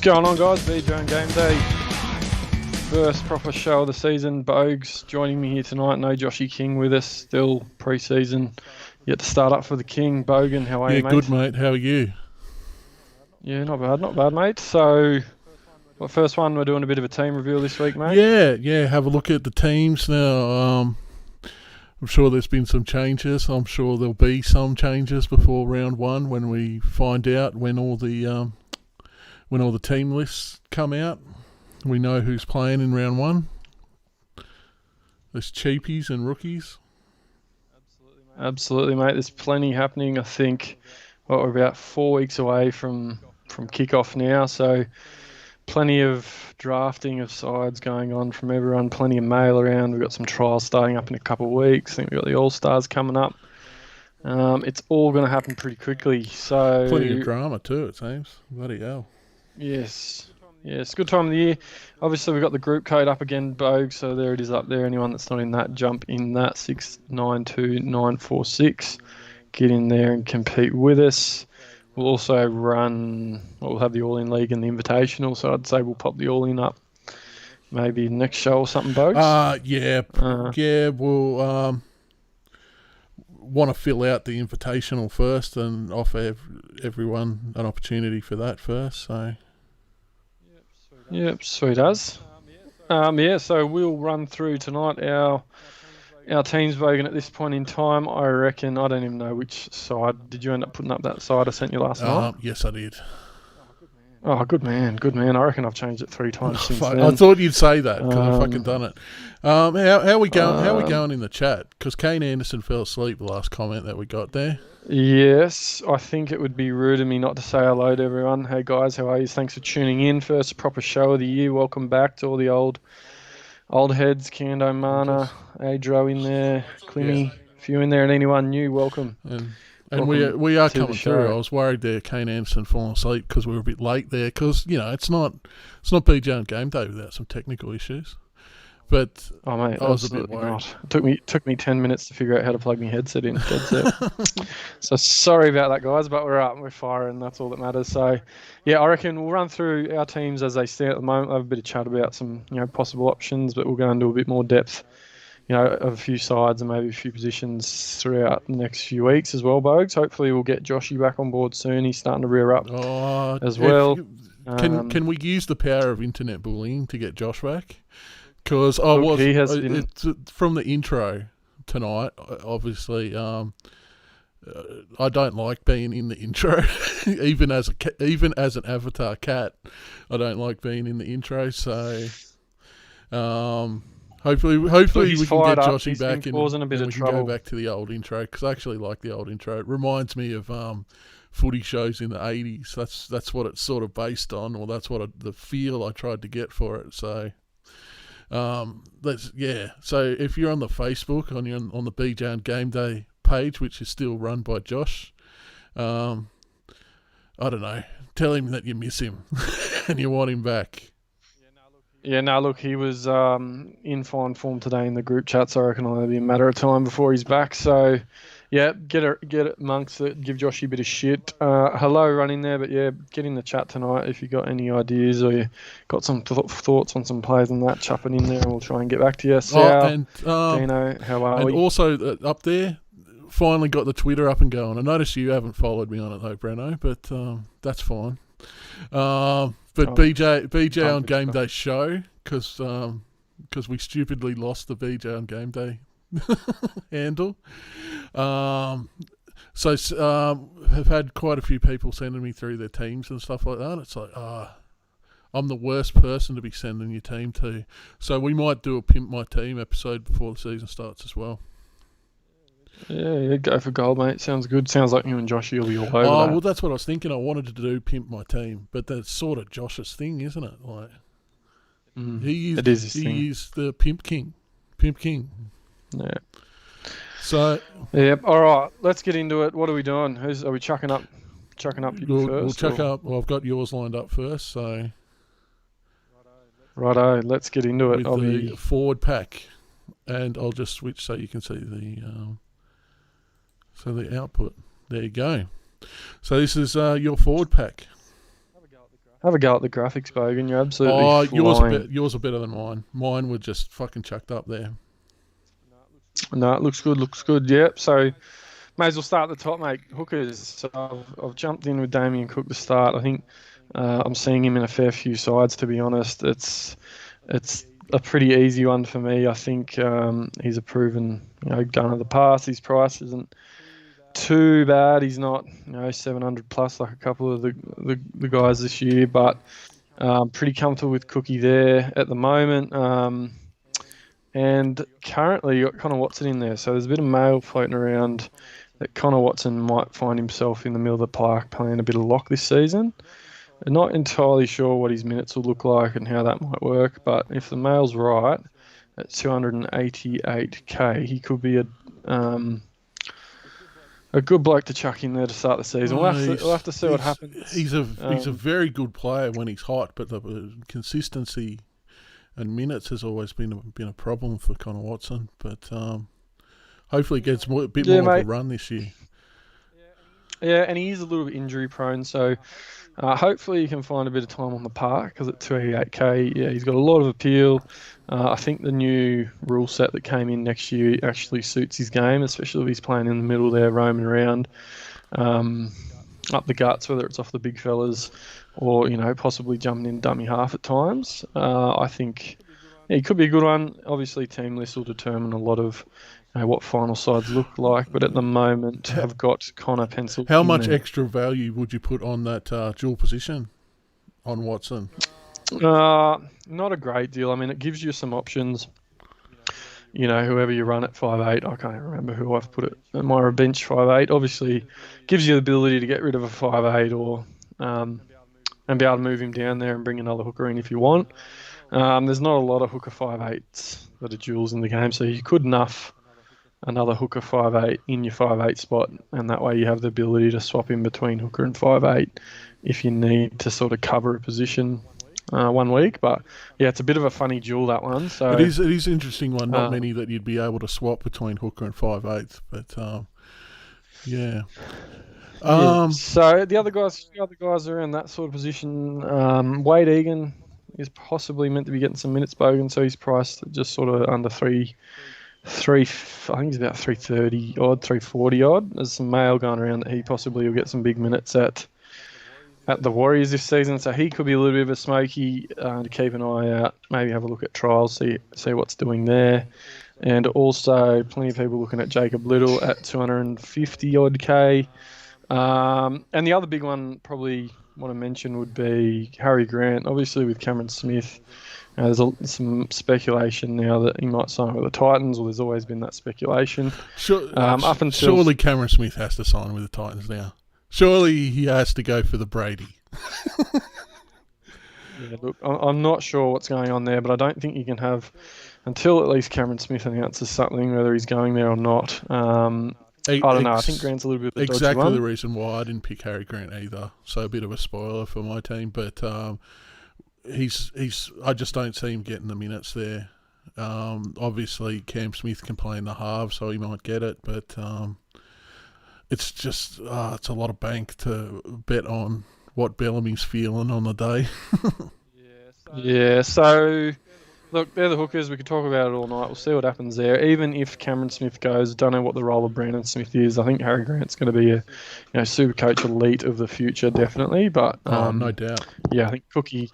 What's going on, guys? BJ on Game Day. First proper show of the season. Bogues joining me here tonight. No Joshy King with us. Still pre-season. Yet to start up for the King. Bogan, how are you, mate? Yeah, good, mate. How are you? Yeah, not bad, mate. So, first one, we're doing a bit of a team review this week, mate. Yeah. Have a look at the teams now. I'm sure there's been some changes. I'm sure there'll be some changes before round one when we find out when all the team lists come out. We know who's playing in round one. There's cheapies and rookies. Absolutely, mate. There's plenty happening. I think we're about 4 weeks away from kickoff now, so plenty of drafting of sides going on from everyone, plenty of mail around. We've got some trials starting up in a couple of weeks. I think we've got the All-Stars coming up. It's all going to happen pretty quickly. So Plenty of drama too, it seems. Bloody hell. Yes, it's a good time of the year. Obviously, we've got the group code up again, Bogue, so there it is up there. Anyone that's not in that, jump in that, 692946. Get in there and compete with us. We'll also we'll have the All-In League and the Invitational, so I'd say we'll pop the All-In up maybe next show or something, Bogues. We'll want to fill out the Invitational first and offer everyone an opportunity for that first, so... Yep, sweet as. So we'll run through tonight our teams, Bogan, at this point in time. I reckon, I don't even know which side. Did you end up putting up that side I sent you last night? Yes, I did. Oh, good man. I reckon I've changed it 3 times since then. I thought you'd say that because I've fucking done it. How are we going? How are we going in the chat? Because Kane Anderson fell asleep the last comment that we got there. Yes, I think it would be rude of me not to say hello to everyone. Hey guys, how are you? Thanks for tuning in. First proper show of the year. Welcome back to all the old heads. Kando, Mana, Adro in there, Climmy, a few in there, and anyone new, welcome. And we are coming through. I was worried there, Kane Anderson falling asleep because we were a bit late there. Because it's not BJ on Game Day without some technical issues. But I was a bit worried. Not. It took me 10 minutes to figure out how to plug my headset in. So sorry about that, guys. But we're up, we're firing. That's all that matters. So yeah, I reckon we'll run through our teams as they stand at the moment. We'll have a bit of chat about some possible options, but we'll go into a bit more depth. Of a few sides and maybe a few positions throughout the next few weeks as well, Bogues. Hopefully we'll get Joshy back on board soon. He's starting to rear up as well. Can we use the power of internet bullying to get Josh back? Because from the intro tonight, obviously, I don't like being in the intro, even as an avatar cat. I don't like being in the intro, so... Hopefully we can get Joshy back and we can go back to the old intro, because I actually like the old intro. It reminds me of footy shows in the 80s. That's what it's sort of based on, or that's what the feel I tried to get for it. So so if you're on the Facebook, on the BJ and Game Day page, which is still run by Josh, I don't know, tell him that you miss him and you want him back. Yeah, no, look, he was in fine form today in the group chat, so I reckon it'll only be a matter of time before he's back. So, yeah, get it amongst it, give Joshy a bit of shit. Hello, run in there, but yeah, get in the chat tonight if you got any ideas or you got some thoughts on some players and that, chuck it in there and we'll try and get back to you. And Dino, how are we? And also up there, finally got the Twitter up and going. I noticed you haven't followed me on it though, Breno, but that's fine. But BJ on Game Day show, because we stupidly lost the BJ on Game Day handle. Have had quite a few people sending me through their teams and stuff like that. It's like, I'm the worst person to be sending your team to. So we might do a Pimp My Team episode before the season starts as well. Yeah, go for gold, mate. Sounds good. Sounds like you and Josh will be all over that. Well, that's what I was thinking. I wanted to do Pimp My Team, but that's sort of Josh's thing, isn't it? Like, he is the Pimp King. Yeah. So. Yep. All right. Let's get into it. What are we doing? Are we chucking up? We'll chuck up. Well, I've got yours lined up first, so. Righto. Let's get into it. With the forward pack, and I'll just switch so you can see the. So the output. There you go. So this is your forward pack. Have a go at the graphics, Bogan. You're absolutely flying. Yours are better than mine. Mine were just fucking chucked up there. No, it looks good. Looks good. Yep. So, may as well start at the top, mate. Hookers. So I've jumped in with Damien Cook to start. I think I'm seeing him in a fair few sides. To be honest, it's a pretty easy one for me. I think he's a proven gun of the past. His price isn't too bad. He's not 700 plus like a couple of the guys this year, but pretty comfortable with Cookie there at the moment. And currently you got Connor Watson in there, so there's a bit of mail floating around that Connor Watson might find himself in the middle of the park playing a bit of lock this season. I'm not entirely sure what his minutes will look like and how that might work, but if the mail's right, at 288k, he could be a good bloke to chuck in there to start the season. We'll have to see what happens. He's a very good player when he's hot, but the consistency and minutes has always been a problem for Connor Watson. But hopefully he gets a bit more of a run this year. Yeah, and he is a little bit injury prone, so hopefully he can find a bit of time on the park, because at 288k, yeah, he's got a lot of appeal. I think the new rule set that came in next year actually suits his game, especially if he's playing in the middle there, roaming around up the guts, whether it's off the big fellas or possibly jumping in dummy half at times. I think he could be a good one. Obviously, team list will determine a lot of what final sides look like, but at the moment, I've got Connor penciled. How much extra value would you put on that dual position on Watson? Not a great deal. I mean, it gives you some options. Whoever you run at 5'8", I can't remember who I've put it at my bench 5'8". Obviously, gives you the ability to get rid of a 5'8", or and be able to move him down there and bring another hooker in if you want. There's not a lot of hooker 5'8s that are duals in the game, so you could nuff another hooker 5'8 in your 5'8 spot, and that way you have the ability to swap in between hooker and 5'8 if you need to sort of cover a position 1 week. But yeah, it's a bit of a funny duel, that one. So it is an interesting one. Not many that you'd be able to swap between hooker and 5'8, but yeah. So the other guys are in that sort of position. Wade Egan is possibly meant to be getting some minutes, Bogan, so he's priced at just sort of under three. I think he's about 330 odd, 340 odd. There's some mail going around that he possibly will get some big minutes at the Warriors this season, so he could be a little bit of a smoky to keep an eye out. Maybe have a look at trials, see what's doing there. And also plenty of people looking at Jacob Little at 250 odd K. And the other big one probably want to mention would be Harry Grant. Obviously with Cameron Smith, there's some speculation now that he might sign with the Titans, or there's always been that speculation. Surely Cameron Smith has to sign with the Titans now. Surely he has to go for the Brady. Yeah, look, I'm not sure what's going on there, but I don't think you can have, until at least Cameron Smith announces something, whether he's going there or not. I don't know. I think Grant's a little bit of a dodgy exactly one. The reason why I didn't pick Harry Grant either. So a bit of a spoiler for my team, but I just don't see him getting the minutes there. Obviously, Cam Smith can play in the halves, so he might get it, but it's just it's a lot of bank to bet on what Bellamy's feeling on the day. Yeah, so look, they're the hookers. We could talk about it all night. We'll see what happens there. Even if Cameron Smith goes, don't know what the role of Brandon Smith is. I think Harry Grant's going to be a Supercoach elite of the future, definitely. But no doubt. Yeah, I think Cookie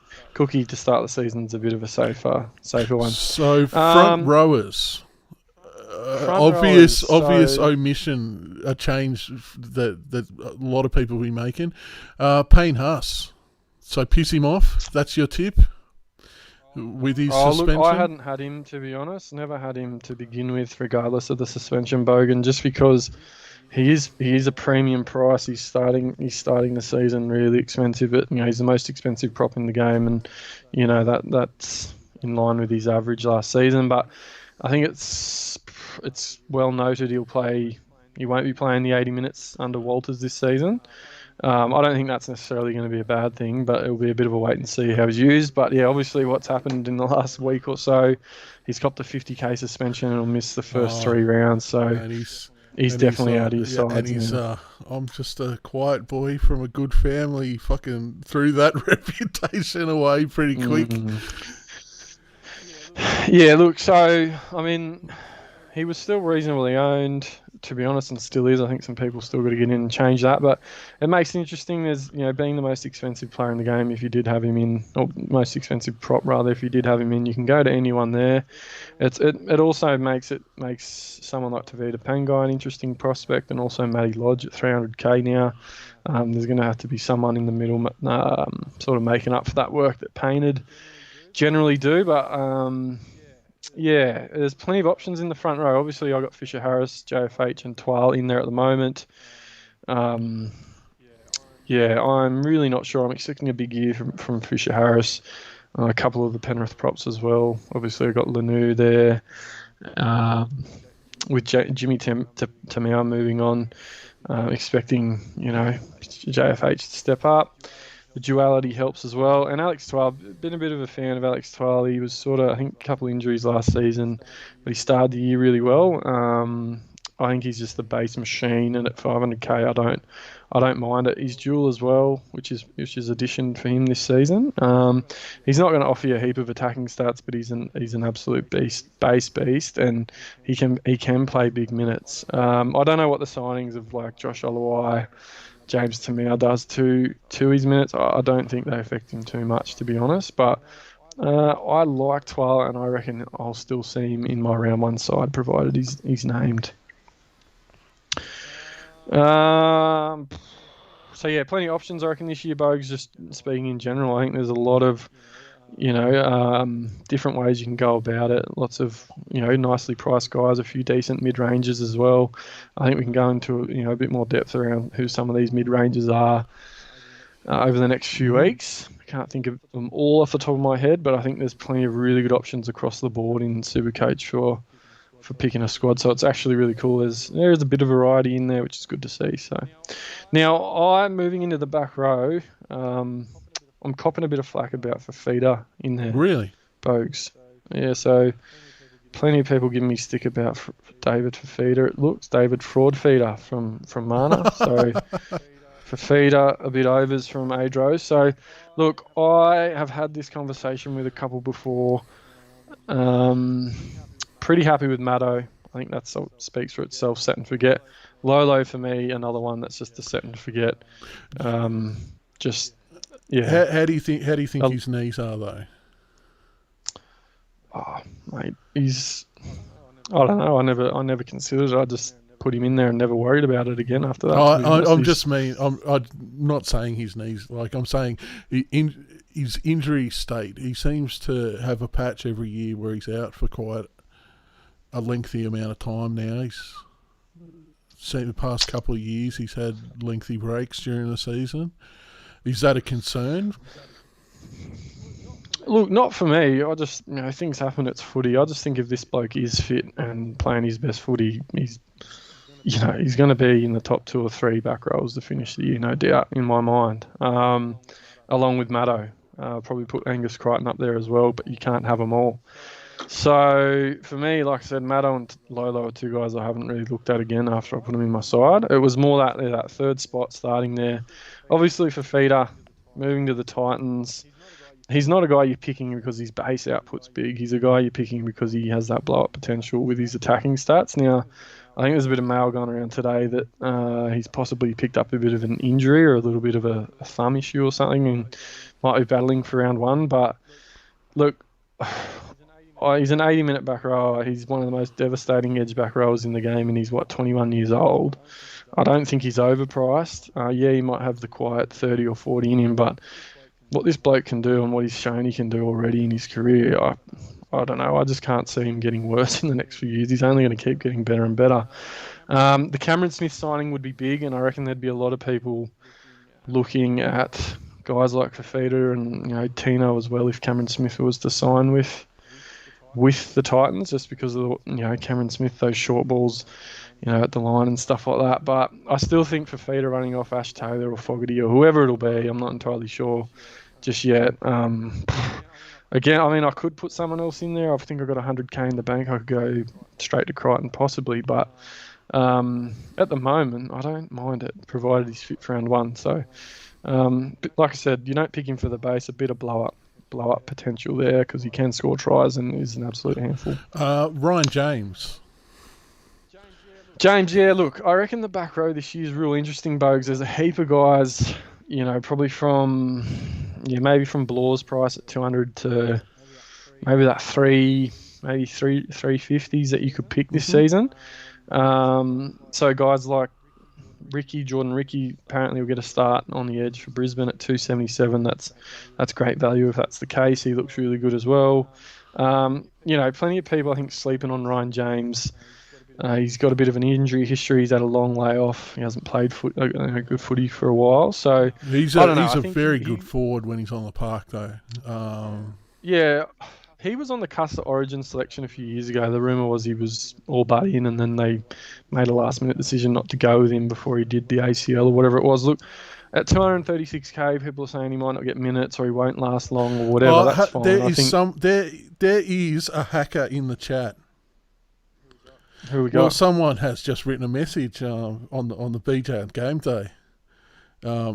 to start the season is a bit of a safer one. So front rowers. Obvious omission, a change that a lot of people will be making. Payne Haas. So piss him off. That's your tip? With his suspension? Look, I hadn't had him, to be honest. Never had him to begin with, regardless of the suspension, Bogan, just because he is a premium price. He's starting the season really expensive, but he's the most expensive prop in the game, and that's in line with his average last season. But I think it's well noted he won't be playing the 80 minutes under Walters this season. I don't think that's necessarily going to be a bad thing, but it'll be a bit of a wait and see how he's used. But yeah, obviously what's happened in the last week or so, he's copped a 50k suspension and will miss the first 3 rounds. So He's definitely out of your side. And he's, I'm just a quiet boy from a good family. Fucking threw that reputation away pretty quick. Yeah, look, so, I mean, he was still reasonably owned, to be honest, and still is. I think some people still got to get in and change that, but it makes it interesting as, being the most expensive player in the game, if you did have him in, or most expensive prop rather, if you did have him in, you can go to anyone there. It also makes someone like Tavita Pangai an interesting prospect, and also Matty Lodge at 300k now. There's going to have to be someone in the middle sort of making up for that work that Painted generally do, but there's plenty of options in the front row. Obviously, I got Fisher Harris, JFH, and Twal in there at the moment. I'm really not sure. I'm expecting a big year from Fisher Harris. A couple of the Penrith props as well. Obviously, I got Lanu there. With Jimmy Tamau moving on, expecting JFH to step up. The duality helps as well. And Alex Twal, been a bit of a fan of Alex Twal. He was sort of, I think, a couple injuries last season, but he started the year really well. I think he's just the base machine, and at 500k, I don't mind it. He's dual as well, which is addition for him this season. He's not going to offer you a heap of attacking stats, but he's an absolute base beast, and he can play big minutes. I don't know what the signings of like Josh Oluwai, James Tamau does to his minutes. I don't think they affect him too much, to be honest. But I like Twal, and I reckon I'll still see him in my round one side, provided he's named. So yeah, plenty of options I reckon this year, Bogues. Just speaking in general, I think there's a lot of different ways you can go about it. Lots of nicely priced guys, a few decent mid ranges as well. I think we can go into a bit more depth around who some of these mid ranges are over the next few weeks. I can't think of them all off the top of my head, but I think there's plenty of really good options across the board in Supercoach for picking a squad. So it's actually really cool. There is a bit of variety in there, which is good to see. So now I'm moving into the back row. I'm copping a bit of flack about Fafita in there. Really? Bogues. Yeah, so plenty of people giving me stick about David Fafita. It looks David Fraud Feeder from Mana. So Fafita a bit overs from Adro. So look, I have had this conversation with a couple before. Pretty happy with Maddo. I think that speaks for itself. Set and forget. Lolo for me, another one that's just a set and forget. How do you think his knees are though? Oh, mate, I don't know. I never considered it. I just put him in there and never worried about it again after that. I'm not saying his knees. Like I'm saying, his injury state. He seems to have a patch every year where he's out for quite a lengthy amount of time now. He's seen the past couple of years he's had lengthy breaks during the season. Is that a concern? Look, not for me. I just, things happen. It's footy. I just think if this bloke is fit and playing his best footy, he's going to be in the top 2 or 3 back rows to finish the year, no doubt, in my mind. Along with Maddo. Probably put Angus Crichton up there as well, but you can't have them all. So for me, like I said, Maddo and Lolo are 2 guys I haven't really looked at again after I put them in my side. It was more that third spot starting there. Obviously for Feeder, moving to the Titans, he's not a guy you're picking because his base output's big. He's a guy you're picking because he has that blow-up potential with his attacking stats. Now, I think there's a bit of mail going around today that he's possibly picked up a bit of an injury or a little bit of a thumb issue or something and might be battling for round 1. But look, he's an 80-minute back rower. He's one of the most devastating edge back rowers in the game, and he's, 21 years old. I don't think he's overpriced. He might have the quiet 30 or 40 in him, but what this bloke can do and what he's shown he can do already in his career, I don't know. I just can't see him getting worse in the next few years. He's only going to keep getting better and better. The Cameron Smith signing would be big, and I reckon there'd be a lot of people looking at guys like Fafita and Tino as well if Cameron Smith was to sign with the Titans, just because of Cameron Smith, those short balls, at the line and stuff like that. But I still think Fafita running off Ash Taylor or Fogarty or whoever it'll be, I'm not entirely sure just yet. Again, I could put someone else in there. I think I've got 100k in the bank. I could go straight to Crichton possibly, but At the moment, I don't mind it, provided he's fit for round 1. So, but like I said, you don't pick him for the base. A bit of blow up potential there because he can score tries and is an absolute handful. Ryan James. Yeah, look, I reckon the back row this year is real interesting, Bogues. There's a heap of guys, probably maybe from Blaw's price at 200 to maybe that 350s that you could pick this season. So guys like Jordan Ricky apparently will get a start on the edge for Brisbane at 277. That's great value if that's the case. He looks really good as well. Plenty of people I think sleeping on Ryan James. He's got a bit of an injury history. He's had a long layoff. He hasn't played good footy for a while. So he's a very good forward when he's on the park, though. Yeah, he was on the cusp of Origin selection a few years ago. The rumour was he was all but in, and then they made a last-minute decision not to go with him before he did the ACL or whatever it was. Look, at 236k, people are saying he might not get minutes or he won't last long or whatever. That's fine. There is a hacker in the chat. Who we got? Well, someone has just written a message on the BJ and GameDay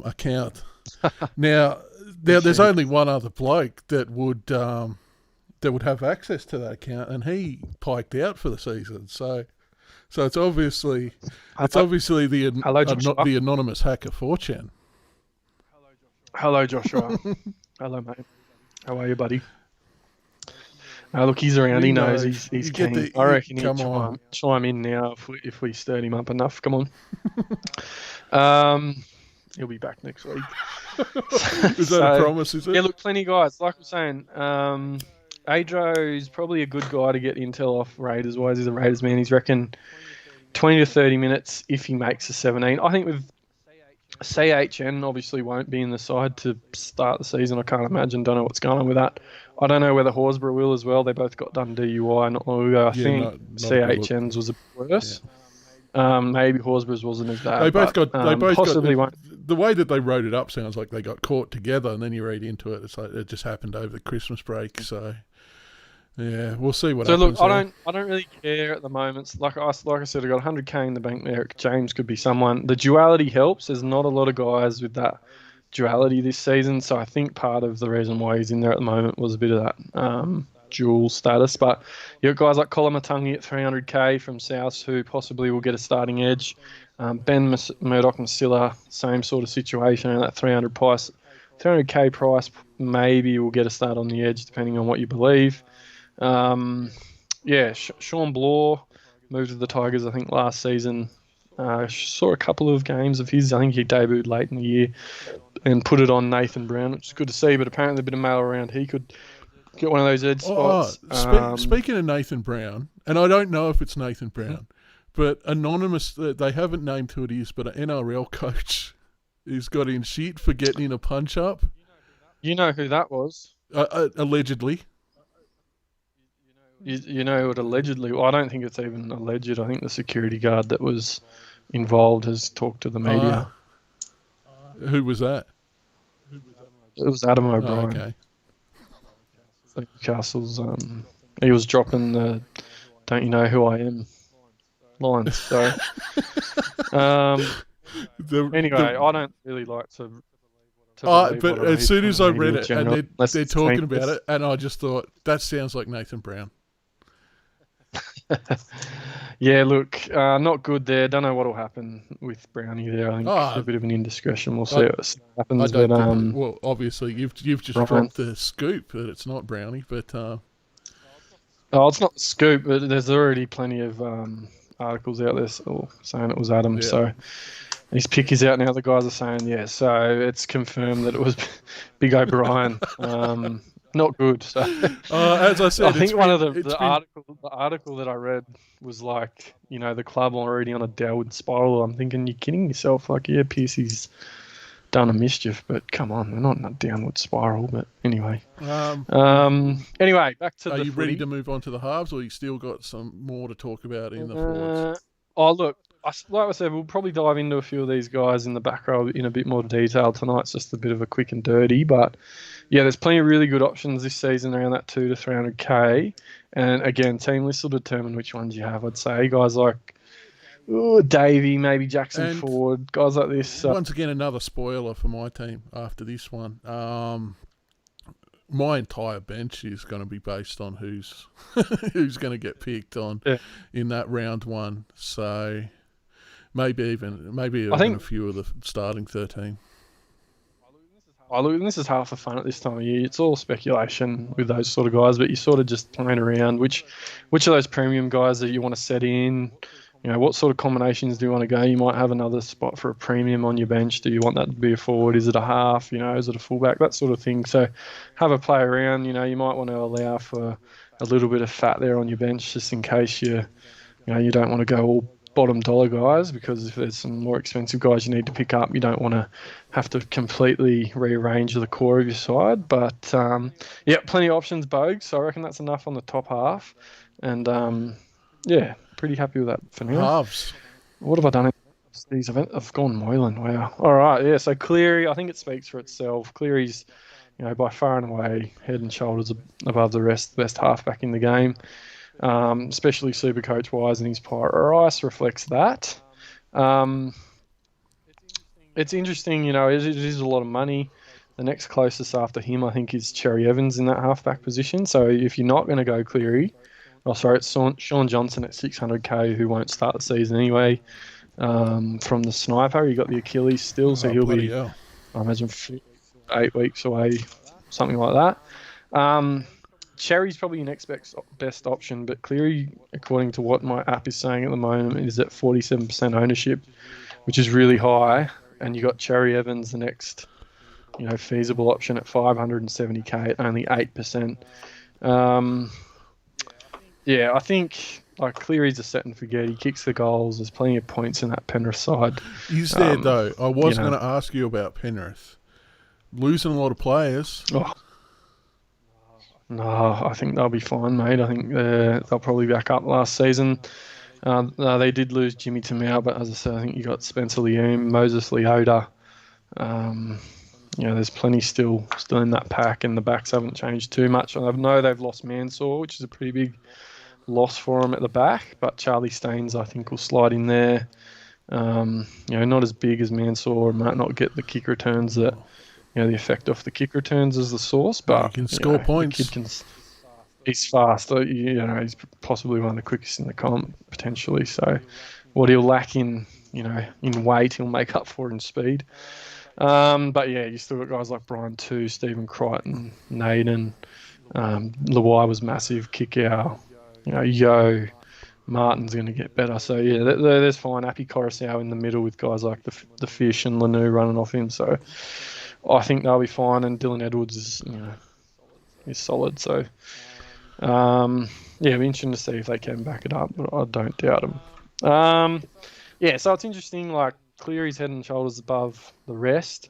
account. Now, there's only one other bloke that would have access to that account, and he piked out for the season. So it's obviously the anonymous hacker 4chan. Hello, Joshua. Hello, mate. How are you, buddy? Look, he's around. He knows he's keen. I reckon he'll chime in now if we stirred him up enough. Come on. He'll be back next week. Is that a promise, is it? Yeah, look, plenty of guys. Like I'm saying, Adro is probably a good guy to get intel off Raiders-wise. He's a Raiders man. He's reckon 20 to 30 minutes if he makes a 17. I think with CHN obviously won't be in the side to start the season. I can't imagine. Don't know what's going on with that. I don't know whether Horsburgh will as well. They both got done DUI not long ago. I think CHN's was a bit worse. Yeah. Maybe Horsburgh's wasn't as bad. They both got. The way that they wrote it up sounds like they got caught together, and then you read into it, it's like it just happened over the Christmas break. So, yeah, we'll see what happens. So look, I don't really care at the moment. Like I said, I got 100k in the bank there. James could be someone. The duality helps. There's not a lot of guys with that duality this season, so I think part of the reason why he's in there at the moment was a bit of that dual status. But you've got guys like Colin Matangi at 300k from South who possibly will get a starting edge. Ben Murdoch-Masila, same sort of situation, and that 300k price maybe will get a start on the edge depending on what you believe. Sean Blaw moved to the Tigers I think last season. Saw a couple of games of his. I think he debuted late in the year and put it on Nathan Brown, which is good to see, but apparently a bit of mail around. He could get one of those edge spots. Speaking of Nathan Brown, and I don't know if it's Nathan Brown, but anonymous, they haven't named who it is, but an NRL coach is got in shit for getting in a punch-up. You know who that was? Allegedly. You know what allegedly... Well, I don't think it's even alleged. I think the security guard that was involved has talked to the media. Who was that? It was Adam O'Brien. Okay. Castle's... he was dropping the "Don't you know who I am" lines. So... anyway, I don't really like to but as soon as I read it, and they're talking about it, and I just thought, that sounds like Nathan Brown. Yeah, look, not good there. Don't know what will happen with Brownie there. I think a bit of an indiscretion. We'll see what happens. Well, obviously, you've just dropped the scoop that it's not Brownie, but... it's not the scoop, but there's already plenty of articles out there saying it was Adam, so... His pick is out now. The guys are saying, so it's confirmed that it was Big O'Brien. Not good. So, as I said, I think the article that I read was like, the club already on a downward spiral. I'm thinking, you're kidding yourself. Like, Piercy's done a mischief, but come on, they're not in a downward spiral. But anyway, anyway, back to. Are you ready to move on to the halves, or you still got some more to talk about in the forwards? Look. Like I said, we'll probably dive into a few of these guys in the back row in a bit more detail tonight. It's just a bit of a quick and dirty. But, there's plenty of really good options this season around that 200 to 300k. And, again, team list will determine which ones you have, I'd say. Guys like Davey, maybe Jackson And Ford, guys like this. Once again, another spoiler for my team after this one. My entire bench is going to be based on who's going to get picked on in that round one. So maybe even a few of the starting 13. Look, this is half the fun at this time of year. It's all speculation with those sort of guys, but you're sort of just playing around. Which of those premium guys that you want to set in? What sort of combinations do you want to go? You might have another spot for a premium on your bench. Do you want that to be a forward? Is it a half? Is it a fullback? That sort of thing. So have a play around. You might want to allow for a little bit of fat there on your bench just in case you don't want to go all bottom dollar guys, because if there's some more expensive guys you need to pick up, you don't want to have to completely rearrange the core of your side. But plenty of options, Bogue. So I reckon that's enough on the top half. And pretty happy with that for now. Halves. What have I done in these events? I've gone Moylan. Wow. All right. Yeah. So Cleary, I think it speaks for itself. Cleary's, by far and away, head and shoulders above the rest, the best halfback in the game. Especially Supercoach wise, and his price reflects that. It's interesting, it is a lot of money. The next closest after him, I think, is Cherry Evans in that halfback position. So if you're not going to go Cleary, it's Sean Johnson at 600k, who won't start the season anyway. From the sniper, he got the Achilles still, so he'll be, I imagine, 8 weeks away, something like that. Cherry's probably your next best option, but Cleary, according to what my app is saying at the moment, is at 47% ownership, which is really high. And you got Cherry Evans, the next, feasible option at 570k at only 8%. I think Cleary's a set and forget. He kicks the goals. There's plenty of points in that Penrith side. Is there though? I was going to ask you about Penrith losing a lot of players. No, I think they'll be fine, mate. I think they'll probably back up last season. They did lose Jimmy Tamau, but as I said, I think you got Spencer Leung, Moses Leota. There's plenty still in that pack, and the backs haven't changed too much. I know they've lost Mansour, which is a pretty big loss for them at the back, but Charlie Staines, I think, will slide in there. Not as big as Mansour, might not get the kick returns that... the effect off the kick returns is the source, but he can score points. He's fast. He's possibly one of the quickest in the comp potentially. So, what he'll lack in weight, he'll make up for in speed. You still got guys like Brian Tu, Stephen Crichton, Naden, Luai was massive. Kickow, Yo, Martin's going to get better. So there's fine. Appy Coruscant in the middle with guys like the Fish and Lanu running off him. So. I think they'll be fine, and Dylan Edwards is solid. So, it'll be interesting to see if they can back it up, but I don't doubt them. So it's interesting. Cleary's head and shoulders above the rest,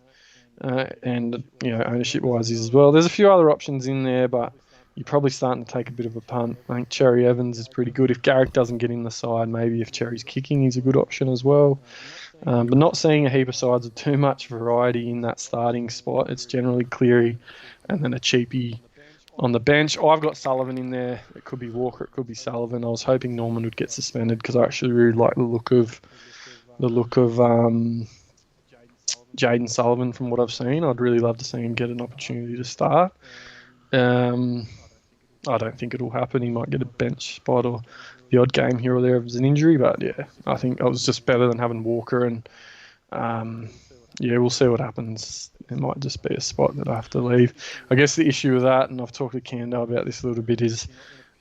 and ownership-wise is as well. There's a few other options in there, but you're probably starting to take a bit of a punt. I think Cherry Evans is pretty good. If Garrick doesn't get in the side, maybe if Cherry's kicking, he's a good option as well. But not seeing a heap of sides with too much variety in that starting spot. It's generally Cleary and then a cheapie on the bench. I've got Sullivan in there. It could be Walker. It could be Sullivan. I was hoping Norman would get suspended because I actually really like the look of Jaden Sullivan from what I've seen. I'd really love to see him get an opportunity to start. I don't think it'll happen. He might get a bench spot or the odd game here or there if it's an injury, but I think it was just better than having Walker, and we'll see what happens. It might just be a spot that I have to leave. I guess the issue with that, and I've talked to Kando about this a little bit, is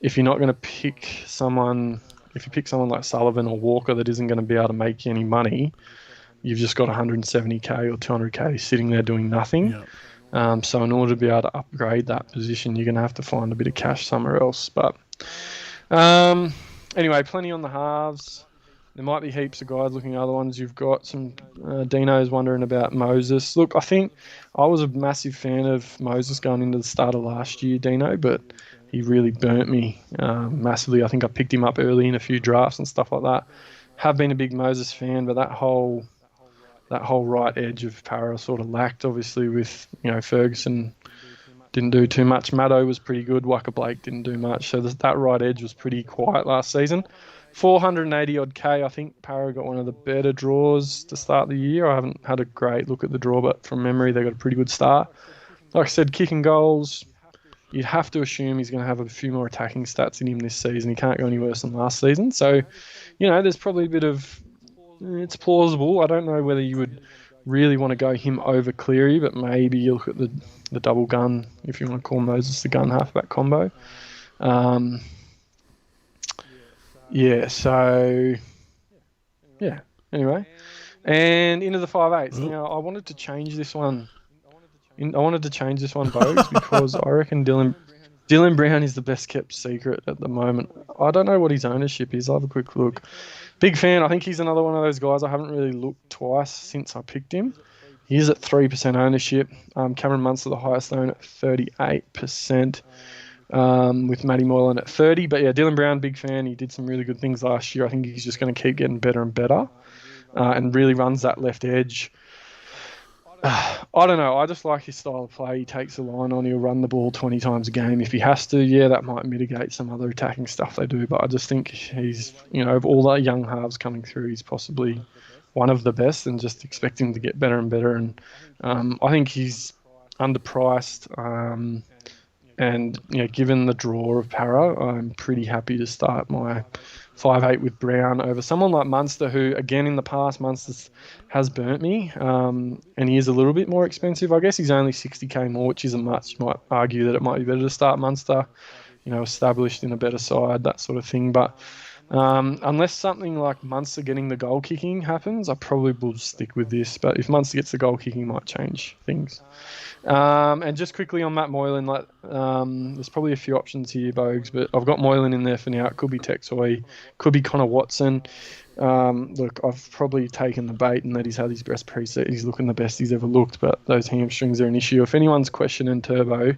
if you're not going to pick someone, if you pick someone like Sullivan or Walker that isn't going to be able to make you any money, you've just got 170k or 200k sitting there doing nothing. Yeah. So in order to be able to upgrade that position, you're going to have to find a bit of cash somewhere else. But anyway, plenty on the halves. There might be heaps of guys looking at other ones. You've got some Dino's wondering about Moses. Look, I think I was a massive fan of Moses going into the start of last year, Dino, but he really burnt me massively. I think I picked him up early in a few drafts and stuff like that. Have been a big Moses fan, but that whole right edge of Para sort of lacked, obviously, with Ferguson didn't do too much. Maddo was pretty good. Waka Blake didn't do much. So that right edge was pretty quiet last season. 480 odd K. I think Para got one of the better draws to start the year. I haven't had a great look at the draw, but from memory, they got a pretty good start. Like I said, kicking goals, you'd have to assume he's going to have a few more attacking stats in him this season. He can't go any worse than last season. So, there's probably a bit of, it's plausible. I don't know whether you would really want to go him over Cleary, but maybe you look at the double gun, if you want to call Moses the gun halfback combo. Anyway. And into the 5/8s. Now, I wanted to change this one. Bogues, because I reckon Dylan Brown is the best kept secret at the moment. I don't know what his ownership is. I'll have a quick look. Big fan. I think he's another one of those guys I haven't really looked twice since I picked him. He is at 3% ownership. Cameron Munster, the highest owned at 38%, with Matty Moylan at 30%. But yeah, Dylan Brown, big fan. He did some really good things last year. I think he's just going to keep getting better and better, and really runs that left edge. I don't know. I just like his style of play. He takes a line on. He'll run the ball 20 times a game if he has to. Yeah, that might mitigate some other attacking stuff they do. But I just think he's, of all the young halves coming through, he's possibly one of the best, and just expect him to get better and better. And I think he's underpriced. And given the draw of Para, I'm pretty happy to start my 5/8 with Brown over someone like Munster, who, again, in the past, Munster has burnt me, and he is a little bit more expensive. I guess he's only 60k more, which isn't much. You might argue that it might be better to start Munster, established in a better side, that sort of thing. But unless something like Munster getting the goal kicking happens, I probably will stick with this. But if Munster gets the goal kicking, might change things. And just quickly on Matt Moylan, there's probably a few options here, Bogues, but I've got Moylan in there for now. It could be Texoy, could be Connor Watson. Look, I've probably taken the bait and that he's had his best preset. He's looking the best he's ever looked, but those hamstrings are an issue. If anyone's questioning Turbo,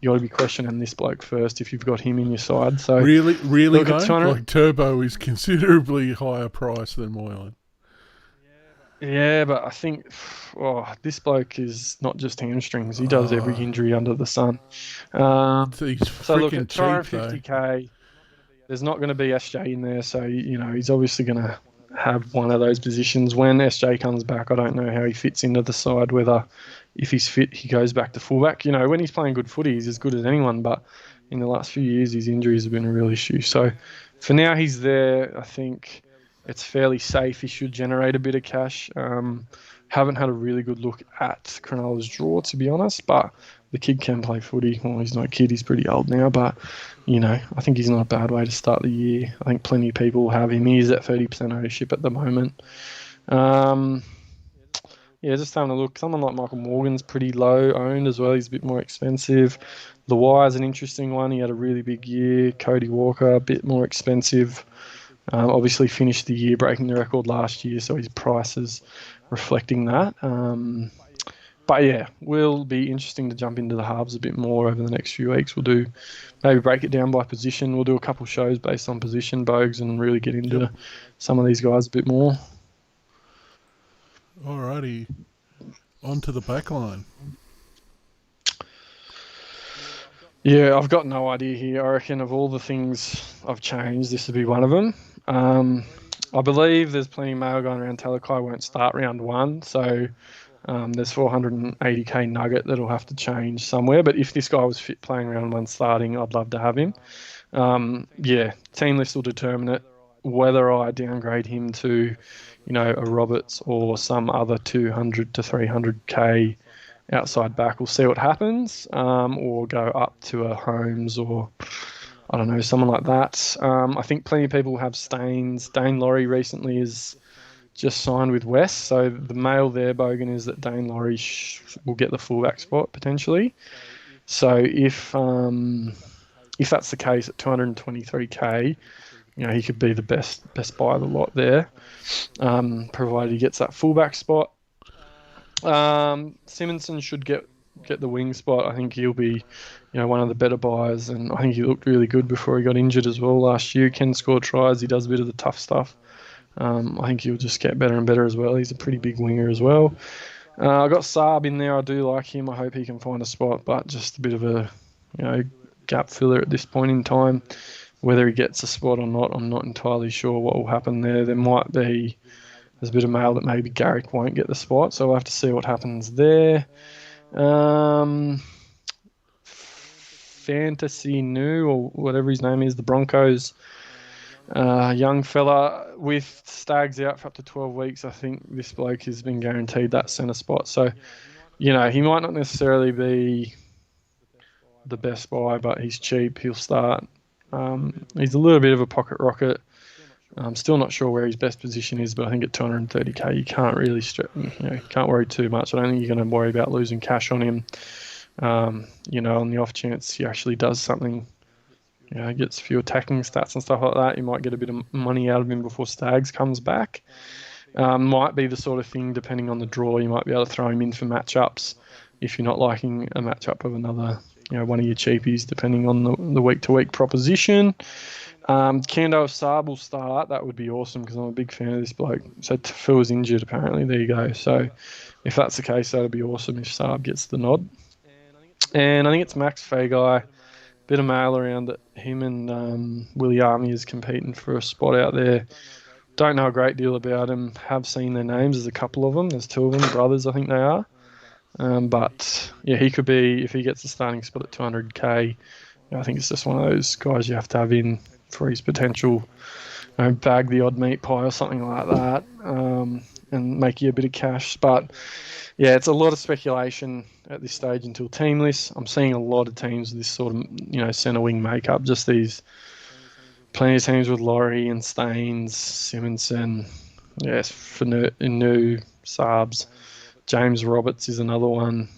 you ought to be questioning this bloke first if you've got him in your side. So really, though, like Turbo is considerably higher price than Moylan. Yeah, but I think this bloke is not just hamstrings. He does every injury under the sun. So look, at 250k, there's not going to be SJ in there. So, he's obviously going to have one of those positions. When SJ comes back, I don't know how he fits into the side, whether if he's fit, he goes back to fullback. When he's playing good footy, he's as good as anyone. But in the last few years, his injuries have been a real issue. So for now, he's there. I think it's fairly safe. He should generate a bit of cash. Haven't had a really good look at Cronulla's draw, to be honest, but the kid can play footy. Well, he's not a kid, he's pretty old now, but, I think he's not a bad way to start the year. I think plenty of people have him. He is at 30% ownership at the moment. Just having a look. Someone like Michael Morgan's pretty low owned as well. He's a bit more expensive. Luai's an interesting one. He had a really big year. Cody Walker, a bit more expensive. Obviously finished the year breaking the record last year, so his price is reflecting that. But yeah, will be interesting to jump into the halves a bit more over the next few weeks. We'll maybe break it down by position. We'll do a couple shows based on position, Bogues, and really get into some of these guys a bit more. Alrighty, on to the back line. Yeah, I've got no idea here. I reckon of all the things I've changed, this would be one of them. I believe there's plenty of mail going around. Talakai won't start round one, so there's 480k nugget that'll have to change somewhere. But if this guy was fit playing round one starting, I'd love to have him. Team list will determine it. Whether I downgrade him to, a Roberts or some other 200 to 300k outside back, we'll see what happens, or go up to a Holmes or I don't know, someone like that. I think plenty of people have Staines. Dane Laurie recently is just signed with West, so the mail there, Bogan, is that Dane Laurie will get the fullback spot potentially. So if that's the case at 223k, he could be the best buy of the lot there, provided he gets that fullback spot. Simonson should get the wing spot. I think he'll be, one of the better buyers, and I think he looked really good before he got injured as well last year. Can score tries. He does a bit of the tough stuff. I think he'll just get better and better as well. He's a pretty big winger as well. I got Saab in there. I do like him. I hope he can find a spot, but just a bit of a, gap filler at this point in time. Whether he gets a spot or not, I'm not entirely sure what will happen there. There's a bit of mail that maybe Garrick won't get the spot, so we'll have to see what happens there. Fantasy New, or whatever his name is, the Broncos. Young fella with Stags out for up to 12 weeks. I think this bloke has been guaranteed that centre spot. So, he might not necessarily be the best buy, but he's cheap. He'll start. He's a little bit of a pocket rocket. I'm still not sure where his best position is, but I think at 230k, you can't really can't worry too much. I don't think you're going to worry about losing cash on him. On the off chance he actually does something, gets a few attacking stats and stuff like that, you might get a bit of money out of him before Stags comes back. Might be the sort of thing, depending on the draw, you might be able to throw him in for matchups if you're not liking a matchup of another, one of your cheapies, depending on the week-to-week proposition. Kando Saab will start. That would be awesome because I'm a big fan of this bloke. So Phil was injured apparently. There you go. So if that's the case, that'd be awesome if Saab gets the nod. And I think it's Max Fagai. Bit of mail around that him and Willie Army is competing for a spot out there. Don't know a great deal about him. Have seen their names. There's a couple of them. There's two of them, brothers, I think they are. But yeah, he could be, if he gets the starting spot at 200k, I think it's just one of those guys you have to have in for his potential, bag the odd meat pie or something like that, and make you a bit of cash. But yeah, it's a lot of speculation at this stage until team lists. I'm seeing a lot of teams with this sort of, centre wing makeup. Just these plenty of teams with Laurie and Staines, Simonson, yes, Inu, Saabs. James Roberts is another one.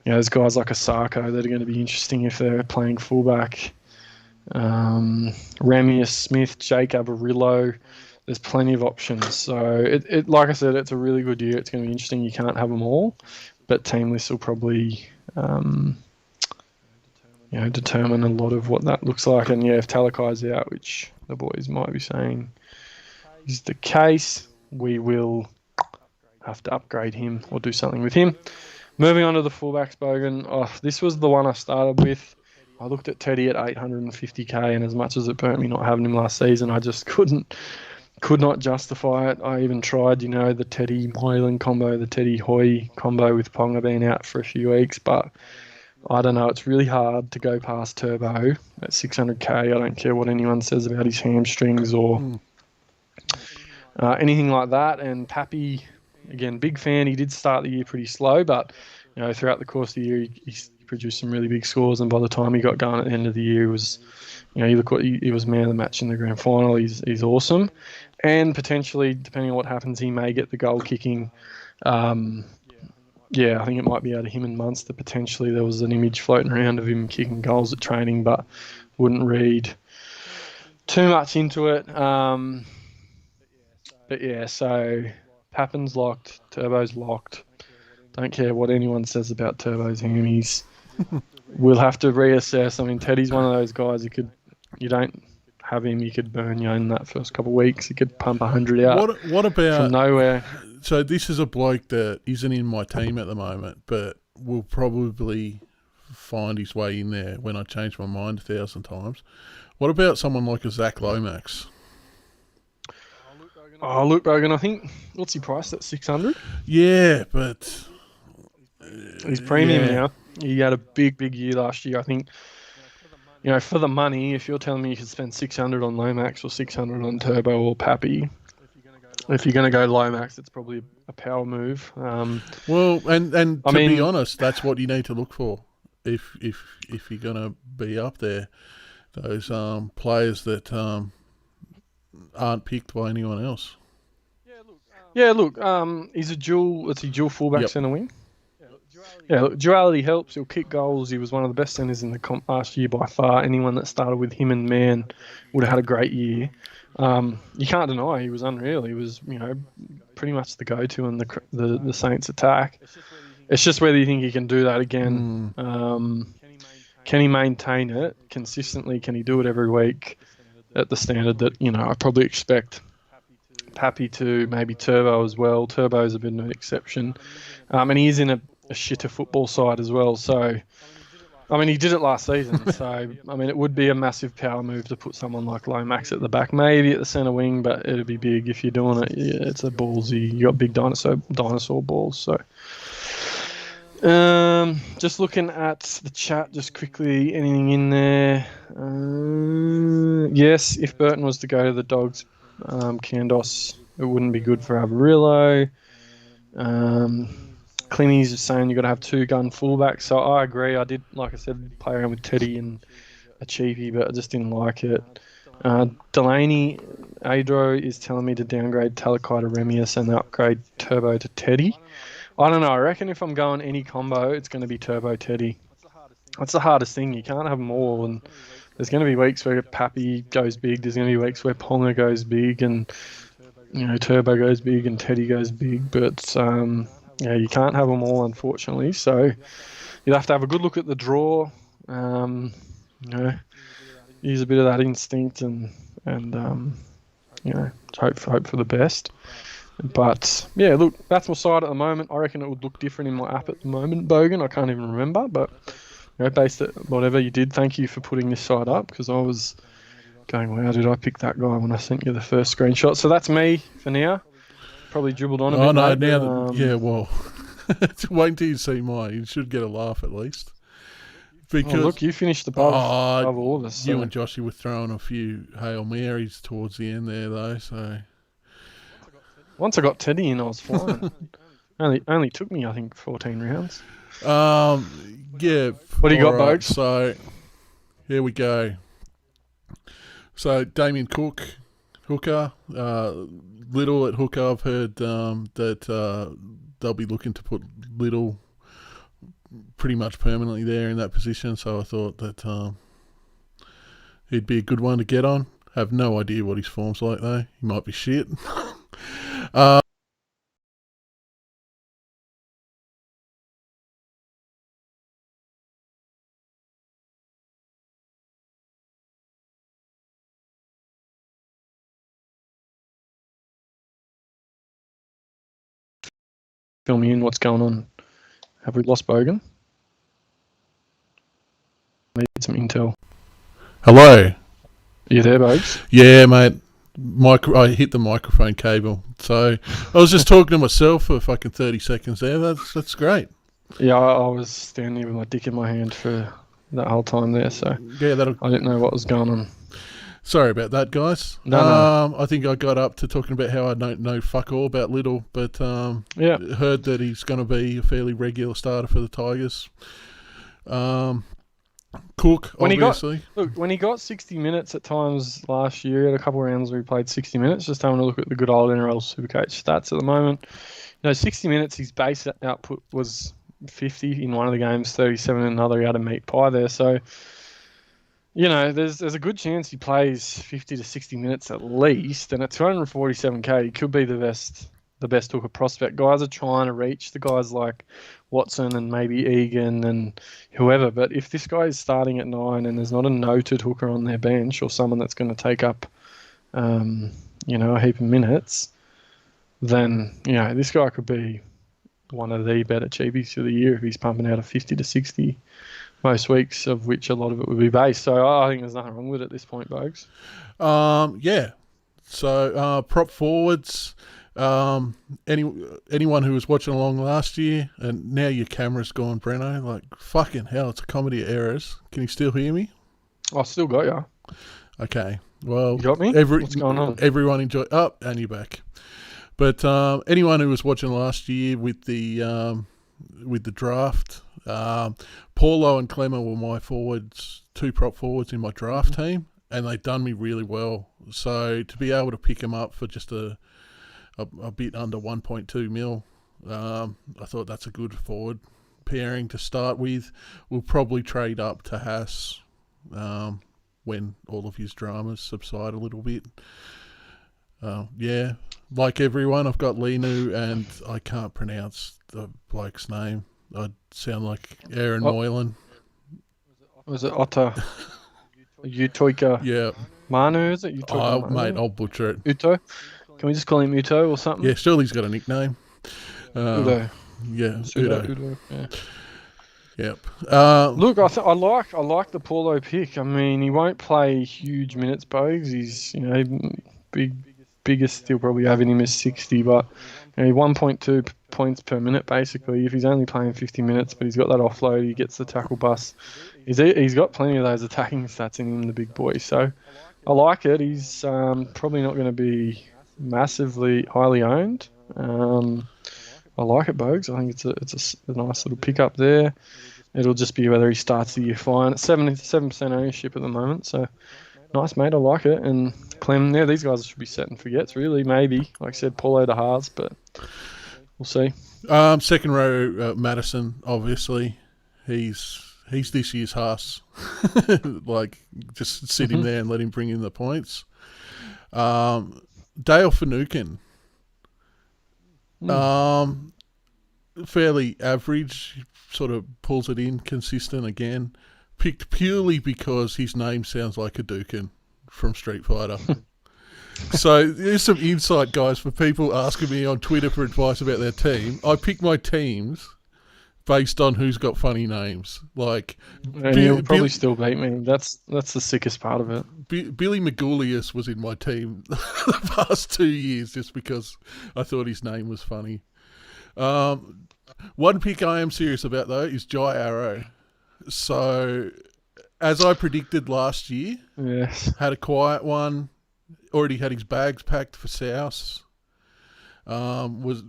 There's guys like Asako that are going to be interesting if they're playing fullback. Ramius Smith, Jake Avarillo. There's plenty of options. So it like I said, it's a really good year. It's going to be interesting. You can't have them all, but team lists will probably determine a lot of what that looks like. And yeah, if Talakai's out, which the boys might be saying is the case, we will have to upgrade him or do something with him. Moving on to the fullbacks, Bogan. This was the one I started with. I looked at Teddy at 850k, and as much as it burnt me not having him last season, I just could not justify it. I even tried, the Teddy Moylan combo, the Teddy Hoy combo with Ponga being out for a few weeks, but I don't know. It's really hard to go past Turbo at 600k. I don't care what anyone says about his hamstrings or anything like that. And Pappy, again, big fan. He did start the year pretty slow, but throughout the course of the year, he produced some really big scores. And by the time he got going at the end of the year, he was man of the match in the grand final. He's awesome, and potentially, depending on what happens, he may get the goal kicking. I think it might be out of him and Munster potentially. There was an image floating around of him kicking goals at training, but wouldn't read too much into it. So Pappin's locked, Turbo's locked. Don't care what anyone says about Turbo's hammies. We'll have to reassess. I mean, Teddy's one of those guys you don't have him, you could burn you in that first couple of weeks. You could pump 100 out what about, from nowhere. So this is a bloke that isn't in my team at the moment, but will probably find his way in there when I change my mind 1,000 times. What about someone like a Zach Lomax? Luke Bogan, I think, what's he priced at, 600? Yeah, but he's premium now. He had a big year last year. I think, for the money, if you're telling me you could spend 600 on Lomax or 600 on Turbo or Pappy, if you're going to go Lomax, it's probably a power move. And to be honest, that's what you need to look for if you're going to be up there. Those players that aren't picked by anyone else. Yeah, look, he's a dual fullback centre wing. Yeah, look, duality helps. He'll kick goals. He was one of the best centres in the comp last year by far. Anyone that started with him and Mann would have had a great year. You can't deny he was unreal. He was, pretty much the go-to in the Saints attack. It's just whether you think he can do that again. Can he maintain it consistently? Can he do it every week at the standard that, I probably expect Pappy to, maybe Turbo as well. Turbo's a bit of an exception. And he is in a shitter football side as well. So, I mean, he did it last season, so I mean, it would be a massive power move to put someone like Lomax at the back, maybe at the centre wing, but it'd be big if you're doing it. Yeah, it's a ballsy. You got big dinosaur balls. So, just looking at the chat, just quickly, anything in there? Yes, if Burton was to go to the Dogs, Candos, it wouldn't be good for Avarillo. Clinty's saying you've got to have 2-gun fullbacks. So I agree. I did, like I said, play around with Teddy and a cheapie, but I just didn't like it. Delaney Adro is telling me to downgrade Talakai to Remius and upgrade Turbo to Teddy. I don't know. I reckon if I'm going any combo, it's going to be Turbo Teddy. That's the hardest thing. You can't have them all. And there's going to be weeks where Pappy goes big. There's going to be weeks where Ponga goes big and, Turbo goes big and Teddy goes big. But, yeah, you can't have them all, unfortunately. So you'll have to have a good look at the draw. Use a bit of that instinct and hope for the best. But yeah, look, that's my side at the moment. I reckon it would look different in my app at the moment, Bogan. I can't even remember, but based at whatever you did, thank you for putting this side up because I was going, wow, did I pick that guy when I sent you the first screenshot? So that's me for now. Probably dribbled on a bit. Oh no, well, wait until you see mine. You should get a laugh at least. Because look, you finished above all of us. You and Joshy were throwing a few Hail Marys towards the end there, though. So once I got Teddy in, I was flying. only took me, I think, 14 rounds. Yeah. What do you got, Bogues? So here we go. So Damien Cook, hooker. Little at hooker. I've heard that they'll be looking to put Little pretty much permanently there in that position. So I thought that he'd be a good one to get on. Have no idea what his form's like though. He might be shit. Fill me in. What's going on? Have we lost Bogan? Need some intel. Hello. Are you there, Bogues? Yeah, mate. I hit the microphone cable. So I was just talking to myself for fucking 30 seconds there. That's great. Yeah, I was standing here with my dick in my hand for that whole time there. So yeah, I didn't know what was going on. Sorry about that, guys. No. I think I got up to talking about how I don't know fuck all about Little, but heard that he's going to be a fairly regular starter for the Tigers. Cook, obviously. When he got 60 minutes at times last year, at a couple of rounds where he played 60 minutes, just having a look at the good old NRL Supercoach stats at the moment. 60 minutes, his base output was 50 in one of the games, 37 in another. He had a meat pie there, so... there's a good chance he plays 50 to 60 minutes at least, and at 247k, he could be the best hooker prospect. Guys are trying to reach the guys like Watson and maybe Egan and whoever, but if this guy is starting at 9 and there's not a noted hooker on their bench or someone that's going to take up, a heap of minutes, then, this guy could be one of the better cheapies for the year if he's pumping out a 50 to 60 most weeks, of which a lot of it would be base. So I think there's nothing wrong with it at this point, Bogues. Yeah. So prop forwards, anyone who was watching along last year, and now your camera's gone, Breno, like fucking hell, it's a comedy of errors. Can you still hear me? I still got you. Okay. Well, you got me? What's going on? Everyone enjoy. Oh, and you're back. But anyone who was watching last year with the draft, Paulo and Clemmer were my forwards, 2 prop forwards in my draft team, and they've done me really well. So to be able to pick them up for just a bit under 1.2 mil, I thought that's a good forward pairing to start with. We'll probably trade up to Haas when all of his dramas subside a little bit. Yeah, like everyone, I've got Linu, and I can't pronounce the bloke's name. I sound like Aaron Moylan. Was it Otta? Utoika? Yeah. Manu, is it? Utoika Manu? Mate, I'll butcher it. Uto? Can we just call him Uto or something? Yeah, surely he's got a nickname. Udo. Yeah, Udo. Yeah. Yep. Look, I like the Paulo pick. I mean, he won't play huge minutes, Bogues. He's biggest still probably having him is 60, but 1.2 points per minute basically. If he's only playing 50 minutes, but he's got that offload, he gets the tackle bus. He's got plenty of those attacking stats in him, the big boy. So I like it. He's probably not going to be massively highly owned. I like it, Bogues. I think it's a nice little pickup there. It'll just be whether he starts the year fine. It's 77% ownership at the moment, so nice, mate. I like it. And Clem, these guys should be set and forgets, really. Maybe, like I said, Paulo to Haas, but we'll see. Second row, Madison, obviously. He's this year's Haas. Just sit him there and let him bring in the points. Dale Finucane. Fairly average, sort of pulls it in, consistent again. Picked purely because his name sounds like a Dukin from Street Fighter. So there's some insight, guys, for people asking me on Twitter for advice about their team. I pick my teams based on who's got funny names. And you'll probably still beat me. That's the sickest part of it. Billy Magoulias was in my team the past 2 years just because I thought his name was funny. One pick I am serious about, though, is Jai Arrow. So, as I predicted last year, yes, had a quiet one, already had his bags packed for South, was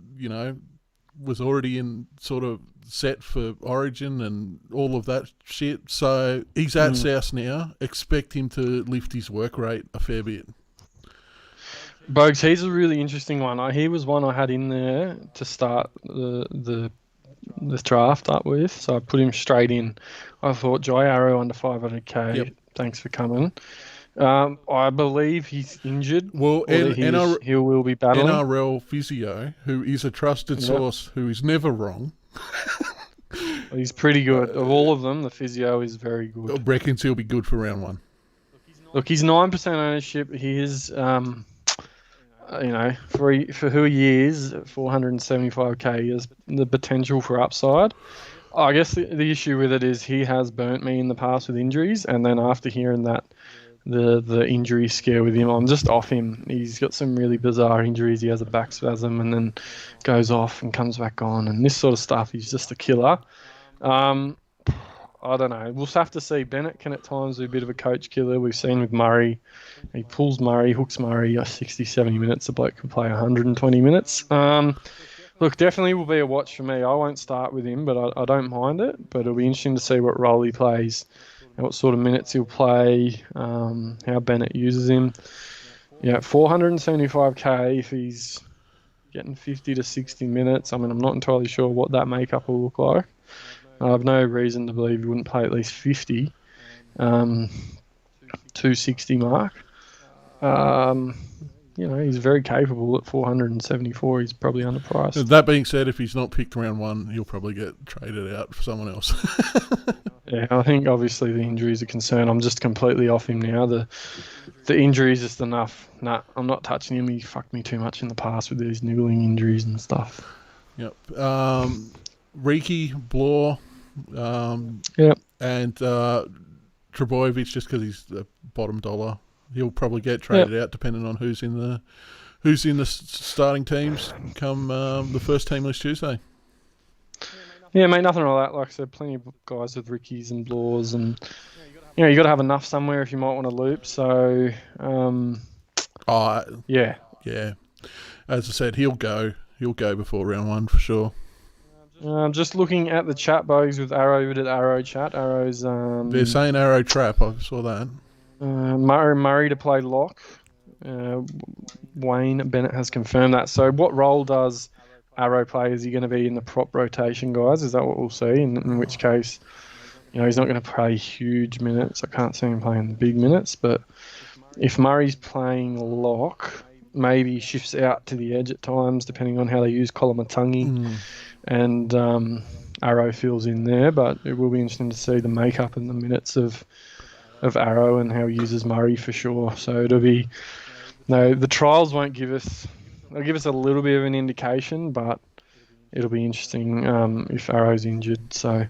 already in sort of set for Origin and all of that shit. So, he's at South now. Expect him to lift his work rate a fair bit. Bogues, he's a really interesting one. He was one I had in there to start the draft up with, so I put him straight in. I thought Jai Arrow under 500k. Yep. Thanks for coming. I believe he's injured. Well, he will be battling. NRL physio, who is a trusted source, who is never wrong. He's pretty good. Of all of them, the physio is very good. Reckons he'll be good for round one. Look, he's 9% ownership. He is, for who he is, 475k, he has the potential for upside. I guess the issue with it is he has burnt me in the past with injuries, and then after hearing that, the injury scare with him, I'm just off him. He's got some really bizarre injuries. He has a back spasm and then goes off and comes back on, and this sort of stuff. He's just a killer. I don't know. We'll have to see. Bennett can at times be a bit of a coach killer. We've seen with Murray. He pulls Murray, hooks Murray 60, 70 minutes. The bloke can play 120 minutes. Look, definitely will be a watch for me. I won't start with him, but I don't mind it. But it'll be interesting to see what role he plays and what sort of minutes he'll play, how Bennett uses him. 475k if he's getting 50 to 60 minutes. I mean, I'm not entirely sure what that makeup will look like. I have no reason to believe he wouldn't play at least 50, 260 mark. He's very capable at 474. He's probably underpriced. That being said, if he's not picked round one, he'll probably get traded out for someone else. Yeah, I think obviously the injury is a concern. I'm just completely off him now. The injury is just enough. Nah, I'm not touching him. He fucked me too much in the past with these niggling injuries and stuff. Yep. Riki, Blore, and Trebojevic, just because he's the bottom dollar. He'll probably get traded out depending on who's in the starting teams come the first team list Tuesday. Yeah, mate, nothing like that. Like I said, plenty of guys with Rickies and Blores, and you got to have enough somewhere if you might want to loop. So, yeah. As I said, he'll go before round one for sure. I'm just looking at the chat box with Arrow. We did Arrow chat. Arrow's they're saying Arrow trap. I saw that. Murray to play lock. Wayne Bennett has confirmed that. So what role does Arrow play? Is he going to be in the prop rotation, guys? Is that what we'll see? In which case, he's not going to play huge minutes. I can't see him playing the big minutes. But if Murray's playing lock, maybe he shifts out to the edge at times, depending on how they use Kolomatangi. And Arrow fills in there. But it will be interesting to see the makeup and the minutes of Arrow and how he uses Murray for sure. So it'll be the trials won't give us. They'll give us a little bit of an indication, but it'll be interesting if Arrow's injured. So,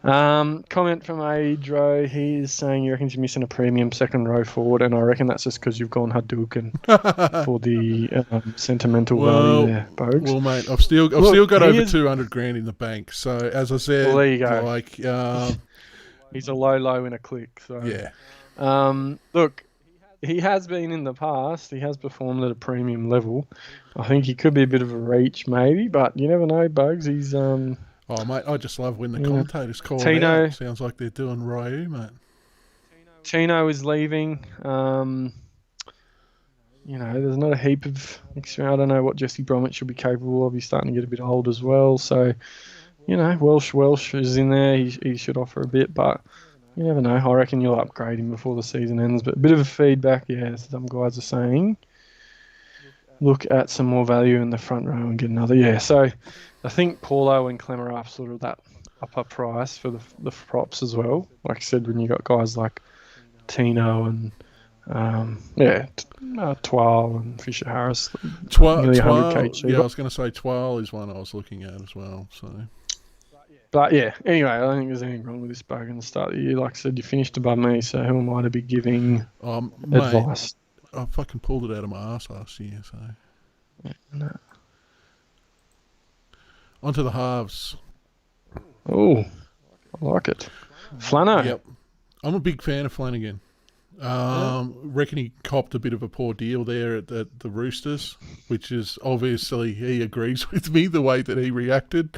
comment from Adro. He's saying he reckons you're missing a premium second row forward, and I reckon that's just because you've gone Hadouken for the sentimental value there, Bogues. Well, mate, I've still got over $200,000 in the bank. So, as I said, well, there you go. Like, he's a low in a click. So yeah. Look, he has been in the past. He has performed at a premium level. I think he could be a bit of a reach, maybe, but you never know, Bugs. He's Oh, mate, I just love when the commentators call Tino, it out. Sounds like they're doing Ryu, mate. Tino is leaving. There's not a heap of experience. I don't know what Jesse Bromwich should be capable of. He's starting to get a bit old as well. So, Welsh is in there. He should offer a bit, but you never know. I reckon you'll upgrade him before the season ends. But a bit of a feedback, some guys are saying, look at some more value in the front row and get another. Yeah, so I think Paulo and Clem are up sort of that upper price for the props as well. Like I said, when you got guys like Tino and Twal and Fisher Harris, nearly 100k cheaper. Yeah, I was going to say Twal is one I was looking at as well. So. But yeah, anyway, I don't think there's anything wrong with this bug in the start of the year. Like I said, you finished above me, so who am I to be giving advice? Mate, I fucking pulled it out of my ass last year, so. No. On to the halves. Oh, I like it. Flano. Yep. I'm a big fan of Flanagan. Reckon he copped a bit of a poor deal there at the Roosters, which is obviously he agrees with me the way that he reacted.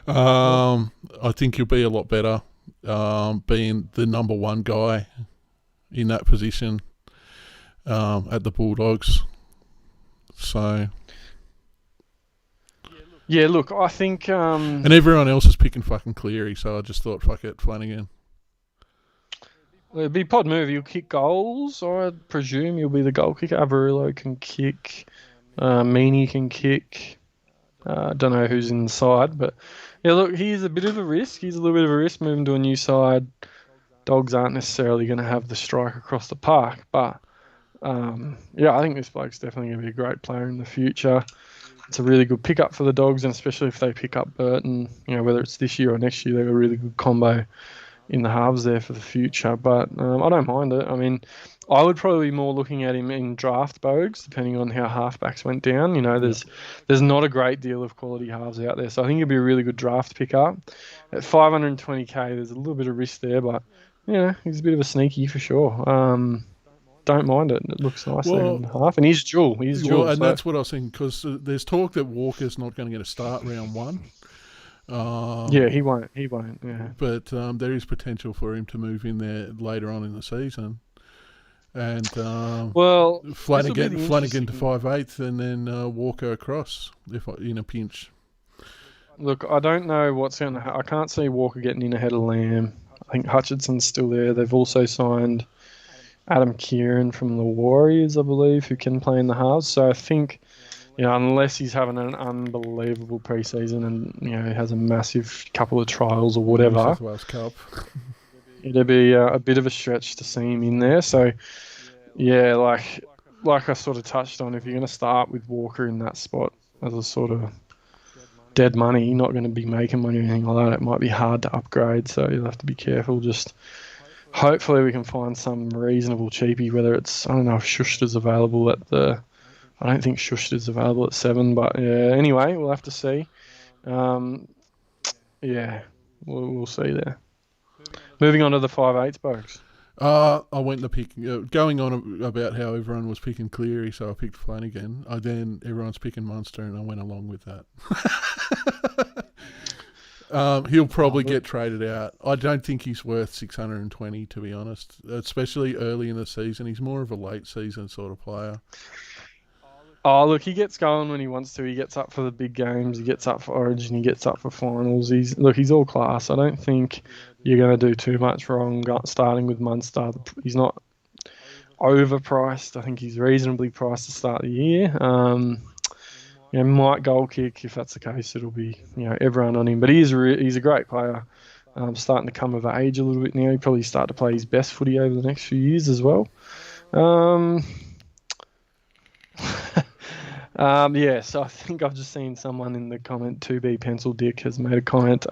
I think he'll be a lot better being the number one guy in that position at the Bulldogs. So yeah, look, I think and everyone else is picking fucking Cleary, so I just thought fuck it, Flanagan. It'll be pod move. You'll kick goals, I presume. You'll be the goal kicker. Avarillo can kick. Meany can kick. Don't know who's inside, but yeah, look, he's a bit of a risk. He's a little bit of a risk moving to a new side. Dogs aren't necessarily going to have the strike across the park, but I think this bloke's definitely going to be a great player in the future. It's a really good pickup for the Dogs, and especially if they pick up Burton, whether it's this year or next year, they've got a really good combo in the halves there for the future. But I don't mind it. I mean, I would probably be more looking at him in draft Bogues, depending on how halfbacks went down. There's not a great deal of quality halves out there, so I think it'd be a really good draft pickup. At 520k, there's a little bit of risk there, but he's a bit of a sneaky for sure. Don't mind it. It looks nice there in half, and he's dual. And that's what I was thinking, because there's talk that Walker's not going to get a start round one. He won't. Yeah, but there is potential for him to move in there later on in the season. And Flanagan to 5/8, and then Walker across in a pinch. Look, I don't know what's going to happen. I can't see Walker getting in ahead of Lamb. I think Hutchinson's still there. They've also signed Adam Kieran from the Warriors, I believe, who can play in the halves. So I think, unless he's having an unbelievable preseason and he has a massive couple of trials or whatever, New South Wales Cup. It'd be a bit of a stretch to see him in there. So yeah, like I sort of touched on, if you're going to start with Walker in that spot as a sort of dead money, you're not going to be making money or anything like that. It might be hard to upgrade, so you'll have to be careful. Just hopefully we can find some reasonable cheapie, whether it's, I don't know if Schuster's available at I don't think Schuster's available at 7, but yeah, anyway, we'll have to see. We'll see there. Moving on to the 5/8, Bogues. I went to pick, going on about how everyone was picking Cleary, so I picked Flanagan. Then everyone's picking Munster, and I went along with that. He'll probably get traded out. I don't think he's worth 620, to be honest, especially early in the season. He's more of a late season sort of player. Oh, look, he gets going when he wants to. He gets up for the big games. He gets up for Origin. He gets up for finals. He's all class. I don't think you're going to do too much wrong starting with Munster. He's not overpriced. I think he's reasonably priced to start the year. Might goal kick. If that's the case, it'll be everyone on him. But he's a great player. Starting to come of age a little bit now. He'll probably start to play his best footy over the next few years as well. Yeah, so I think I've just seen someone in the comment, 2B Pencil Dick has made a comment.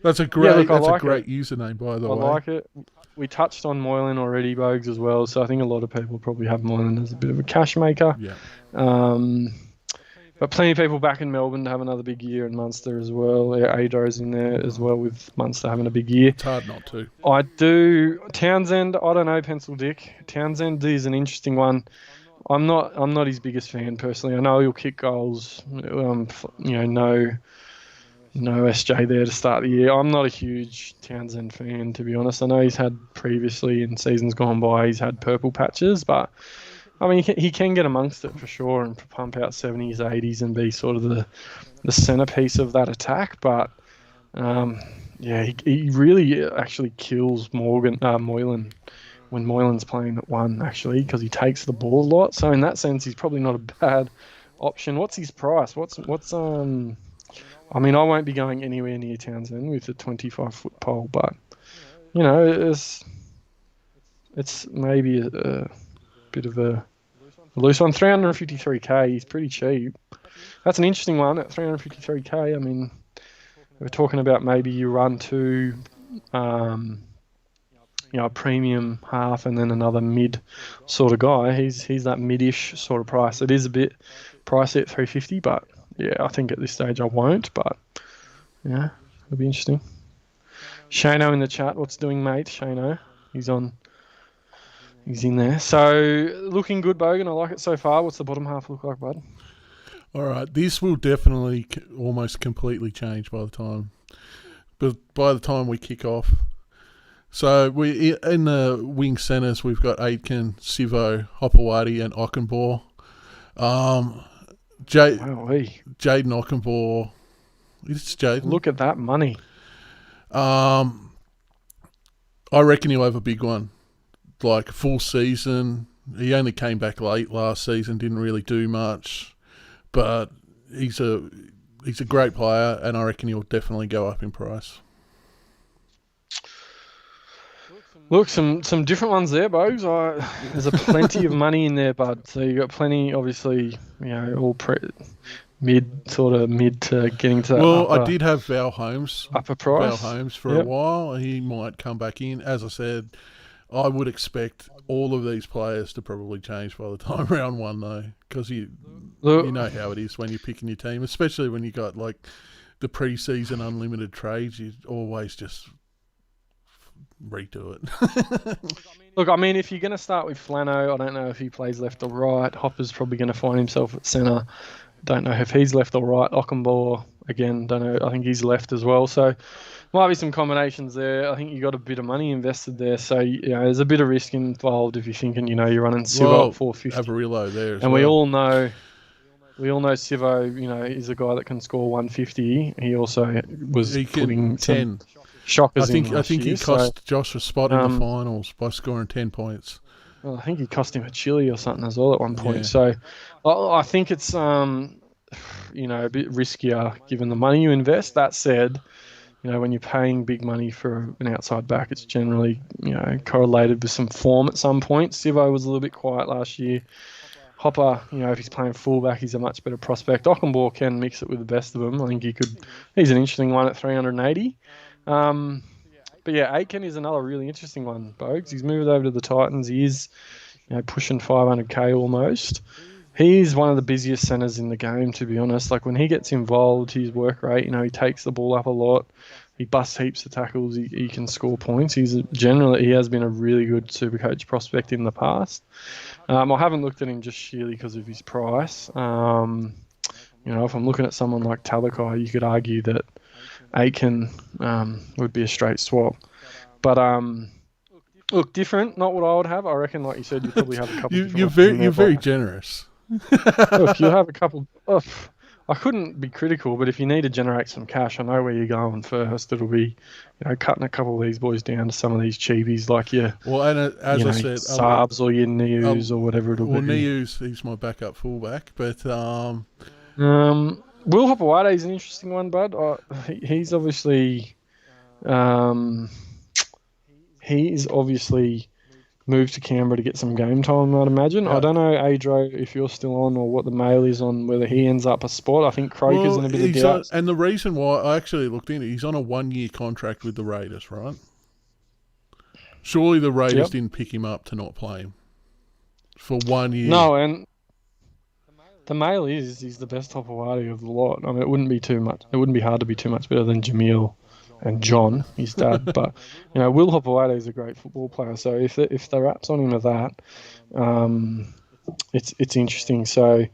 That's a great username, by the way. I like it. We touched on Moylan already, Bogues, as well, so I think a lot of people probably have Moylan as a bit of a cash maker. Yeah. But plenty of people back in Melbourne to have another big year, and Munster as well. Yeah, Ado's in there as well, with Munster having a big year. It's hard not to. I do. Townsend, I don't know, Pencil Dick. Townsend is an interesting one. I'm not his biggest fan personally. I know he'll kick goals. No SJ there to start the year. I'm not a huge Townsend fan, to be honest. I know he's had previously in seasons gone by, he's had purple patches, but I mean, he can get amongst it for sure and pump out 70s, 80s and be sort of the centerpiece of that attack. But he really actually kills Moylan when Moylan's playing at 1, actually, because he takes the ball a lot. So in that sense, he's probably not a bad option. What's his price? I mean, I won't be going anywhere near Townsend with a 25-foot pole, but it's maybe a bit of a loose one. 353k, he's pretty cheap. That's an interesting one at 353k. I mean, we're talking about maybe you run to a premium half and then another mid sort of guy. He's that mid-ish sort of price. It is a bit pricey at 350, but yeah, I think at this stage I won't. But yeah, it'll be interesting. Shano in the chat, what's doing, mate? Shano, he's in there. So looking good, Bogan. I like it so far. What's the bottom half look like, bud? All right, this will definitely almost completely change by the time we kick off. So we in the wing centres, we've got Aitken, Sivo, Hopewadi, and Ockenbaugh. Jaden Ockenbaugh. It's Jaden. Look at that money. I reckon he'll have a big one. Like a full season. He only came back late last season, didn't really do much. But he's a great player, and I reckon he'll definitely go up in price. Look, some different ones there, Bogues. There's a plenty of money in there, bud. So you got plenty, obviously, all mid to getting to that. Well, I did have Val Holmes. Upper price. Val Holmes for a while. He might come back in. As I said, I would expect all of these players to probably change by the time round 1, though, because you know how it is when you're picking your team, especially when you got like the pre-season unlimited trades. You always just redo it. Look, I mean, if you're going to start with Flano, I don't know if he plays left or right. Hopper's probably going to find himself at centre. Don't know if he's left or right. Ockenbaugh, again, don't know. I think he's left as well. So might be some combinations there. I think you got a bit of money invested there. So, there's a bit of risk involved if you're thinking, you're running Sivo at 450. Avarillo there as and well. we all know Sivo, is a guy that can score 150. He also was putting 10 shockers in. I think he cost Josh a spot in the finals by scoring 10 points. Well, I think he cost him a chili or something as well at one point. Yeah. So I think it's a bit riskier given the money you invest. That said, when you're paying big money for an outside back, it's generally correlated with some form at some point. Sivo was a little bit quiet last year. Hopper, if he's playing fullback, he's a much better prospect. Ockenbaugh can mix it with the best of them. I think he's an interesting one at 380. But yeah, Aitken is another really interesting one, Bogues. He's moved over to the Titans. He is, pushing 500k almost. He's one of the busiest centres in the game, to be honest. Like when he gets involved, his work rate, he takes the ball up a lot. He busts heaps of tackles. He can score points. He has been a really good Supercoach prospect in the past. I haven't looked at him just sheerly because of his price. If I'm looking at someone like Talakai, you could argue that Aitken would be a straight swap. But look, different, not what I would have. I reckon, like you said, you probably have a couple. You're very generous. Look, you'll have a couple. I couldn't be critical, but if you need to generate some cash, I know where you're going first. It'll be, cutting a couple of these boys down to some of these cheapies like your, as I said, Saabs or your News or whatever it'll be. Well, News, he's my backup fullback, but Will Hopewadi is an interesting one, bud. He's obviously, move to Canberra to get some game time, I'd imagine. I don't know, Adro, if you're still on or what the mail is on whether he ends up a spot. I think Croker's in a bit of doubt. And the reason why I actually looked into it, he's on a 1-year contract with the Raiders, right? Surely the Raiders didn't pick him up to not play him for 1 year. No, and the mail is he's the best Hopewadi of the lot. I mean, it wouldn't be too much. It wouldn't be hard to be too much better than Jamil and John, his dad. But Will Hopewadi is a great football player. So if the Raps on him of that, it's interesting. So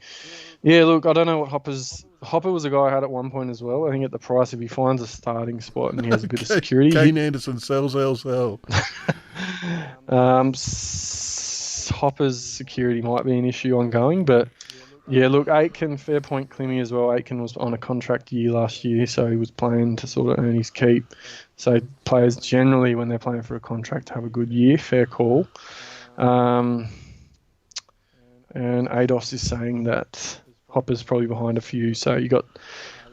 yeah, look, I don't know what Hopper was a guy I had at one point as well. I think at the price, if he finds a starting spot and he has a bit of security. Kane Anderson sells. Hopper's security might be an issue ongoing, but yeah, look, Aitken, fair point, Clemmy as well. Aitken was on a contract year last year, so he was playing to sort of earn his keep. So players generally, when they're playing for a contract, have a good year. Fair call. And Ados is saying that Hopper's probably behind a few. So you got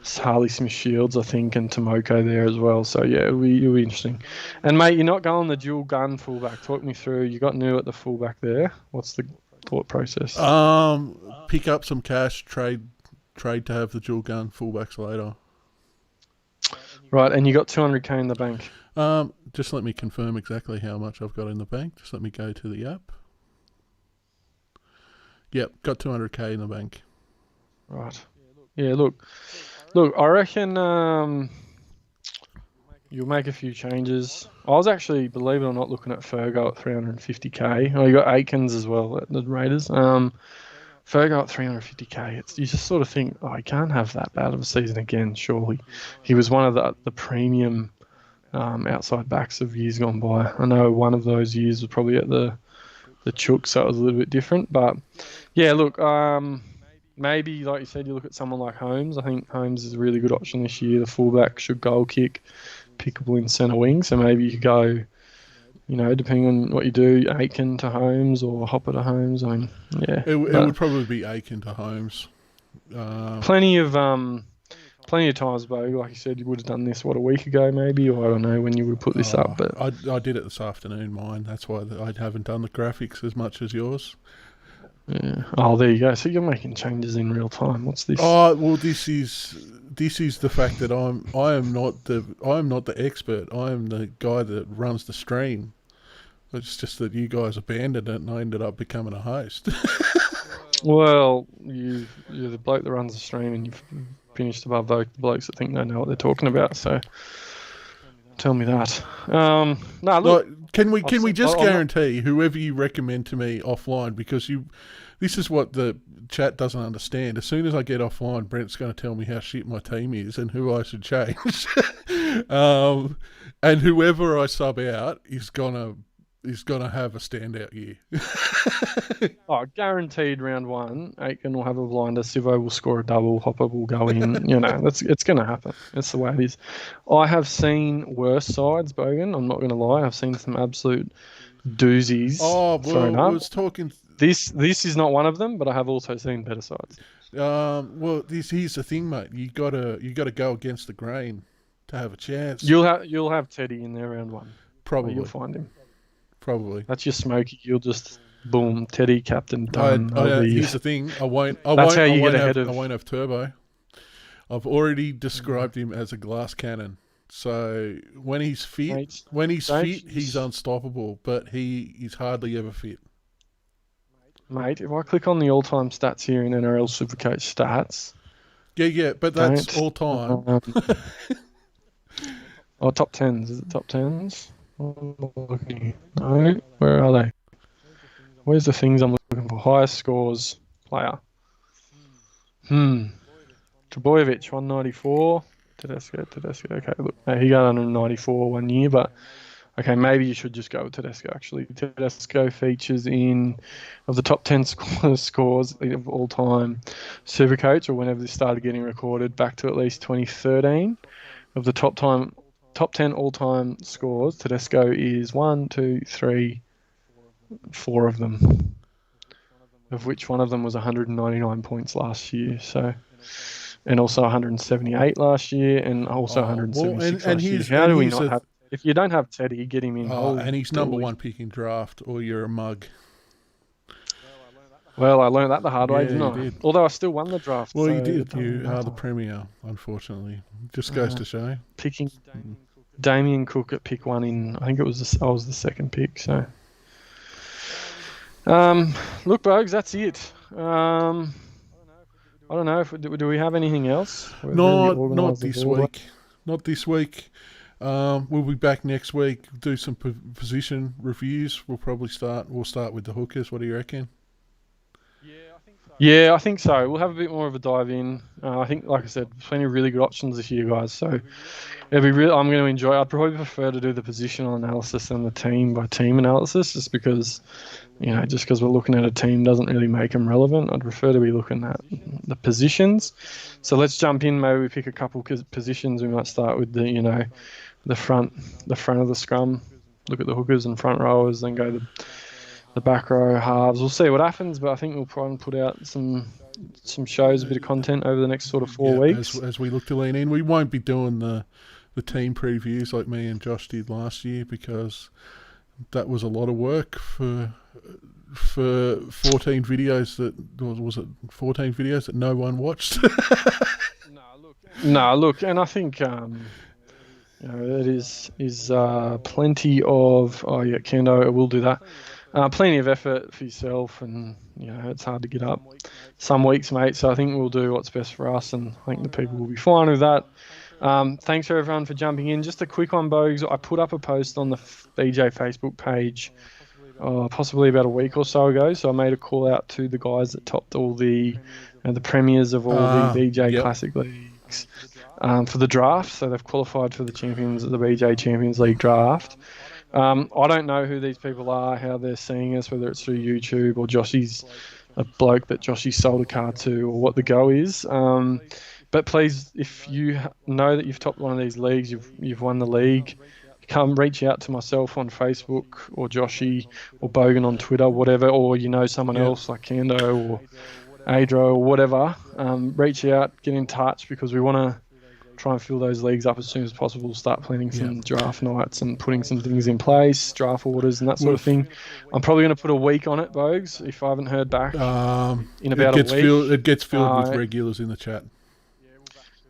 Harley Smith-Shields, I think, and Tomoko there as well. So yeah, it'll be interesting. And mate, you're not going the dual gun fullback. Talk me through. You got new at the fullback there. What's the thought process? Pick up some cash, trade to have the dual gun fullbacks later. Right, and you got 200k in the bank. Just let me confirm exactly how much I've got in the bank. Just let me go to the app. Yep, got 200k in the bank. Right. Yeah, look, I reckon you'll make a few changes. I was actually, believe it or not, looking at Fergo at 350k. Oh, you got Aikens as well at the Raiders. Fergo at 350k. You just sort of think, he can't have that bad of a season again, surely. He was one of the premium outside backs of years gone by. I know one of those years was probably at the Chook, so it was a little bit different. But yeah, look, maybe, like you said, you look at someone like Holmes. I think Holmes is a really good option this year. The fullback should goal kick, pickable in centre wing. So maybe you could go, depending on what you do, Aitken to Holmes or Hopper to Holmes. I mean, yeah. It would probably be Aitken to Holmes. Plenty of times, Bo. Like you said, you would have done this, a week ago maybe, or I don't know when you would have put this up. But I did it this afternoon, mine. That's why I haven't done the graphics as much as yours. Yeah. Oh, there you go. So you're making changes in real time. What's this? Oh, well, this is the fact that I am not the expert. I am the guy that runs the stream. It's just that you guys abandoned it, and I ended up becoming a host. Well, you're the bloke that runs the stream, and you've finished above the blokes that think they know what they're talking about. So tell me that. Look. Can we just guarantee whoever you recommend to me offline, because this is what the chat doesn't understand. As soon as I get offline, Brent's going to tell me how shit my team is and who I should change. And whoever I sub out is gonna have a standout year. Guaranteed round one, Aitken will have a blinder, Sivo will score a double, Hopper will go in. It's going to happen. It's the way it is. I have seen worse sides, Bogan. I'm not going to lie. I've seen some absolute doozies thrown up. This is not one of them, but I have also seen better sides. Here's the thing, mate. You gotta go against the grain to have a chance. You'll have Teddy in there round one. Probably you'll find him. Probably. That's your Smokey. You'll just boom, Teddy, captain, done. Here's the thing. I won't have Turbo. I've already described him as a glass cannon. So when he's fit, he's unstoppable. But he is hardly ever fit. Mate, if I click on the all-time stats here in NRL Supercoach stats. Yeah, but that's all-time. Top 10s. Is it top 10s? No, where are they? Where's the things I'm looking for? Highest scores player. Trebojevic, 194. Tedesco. Okay, look, he got 194 1 year, but okay, maybe you should just go with Tedesco. Actually, Tedesco features in of the top 10 scores of all time Supercoach, or whenever this started getting recorded, back to at least 2013. Of the top 10 all-time scores, Tedesco is 1, 2, 3, 4 of them, of which one of them was 199 points last year. So, and also 178 last year, and also 176 last year. How do we not have if you don't have Teddy, get him in. And he's number one pick in draft, or you're a mug. Well, I learned that the hard way, didn't I? Did. Although I still won the draft. Well, you did. You are the premier, unfortunately. Just goes to show. Picking Damien Cook at pick 1 I think I was the second pick. So, look, Bogues, that's it. I don't know. Do we have anything else? Not this week. Not this week. We'll be back next week. Do some position reviews. We'll start with the hookers. What do you reckon? Yeah, I think so. We'll have a bit more of a dive in. I think, like I said, plenty of really good options this year, guys. So it'll be I'm going to enjoy it. I'd probably prefer to do the positional analysis than the team by team analysis, just because we're looking at a team doesn't really make them relevant. I'd prefer to be looking at the positions. So let's jump in. Maybe we pick a couple positions. We might start with the front of the scrum. Look at the hookers and front rowers, then go the back row halves. We'll see what happens, but I think we'll try and put out some shows, a bit of content over the next sort of 4 weeks. As we look to lean in. We won't be doing the team previews like me and Josh did last year, because that was a lot of work for 14 videos that 14 videos that no one watched. No, look, and I think it is plenty of Kendo will do that. Plenty of effort for yourself, and it's hard to get up some weeks, mate. So I think we'll do what's best for us, and I think the people will be fine with that. Thanks for everyone for jumping in. Just a quick one, Bogues. I put up a post on the BJ Facebook page possibly about a week or so ago. So I made a call out to the guys that topped all the premiers of all the BJ Classic Leagues for the draft. So they've qualified for the BJ Champions League draft. I don't know who these people are, how they're seeing us, whether it's through YouTube or Joshy's a bloke that Joshy sold a car to, or what the go is. But please, if you know that you've topped one of these leagues, you've won the league, come reach out to myself on Facebook, or Joshy or Bogan on Twitter, whatever, or someone else like Kando or Adro or whatever. Reach out, get in touch, because we want to try and fill those leagues up as soon as possible, start planning some draft nights and putting some things in place, draft orders and that sort of thing. I'm probably going to put a week on it, Bogues, if I haven't heard back in about a week. It gets filled with regulars in the chat.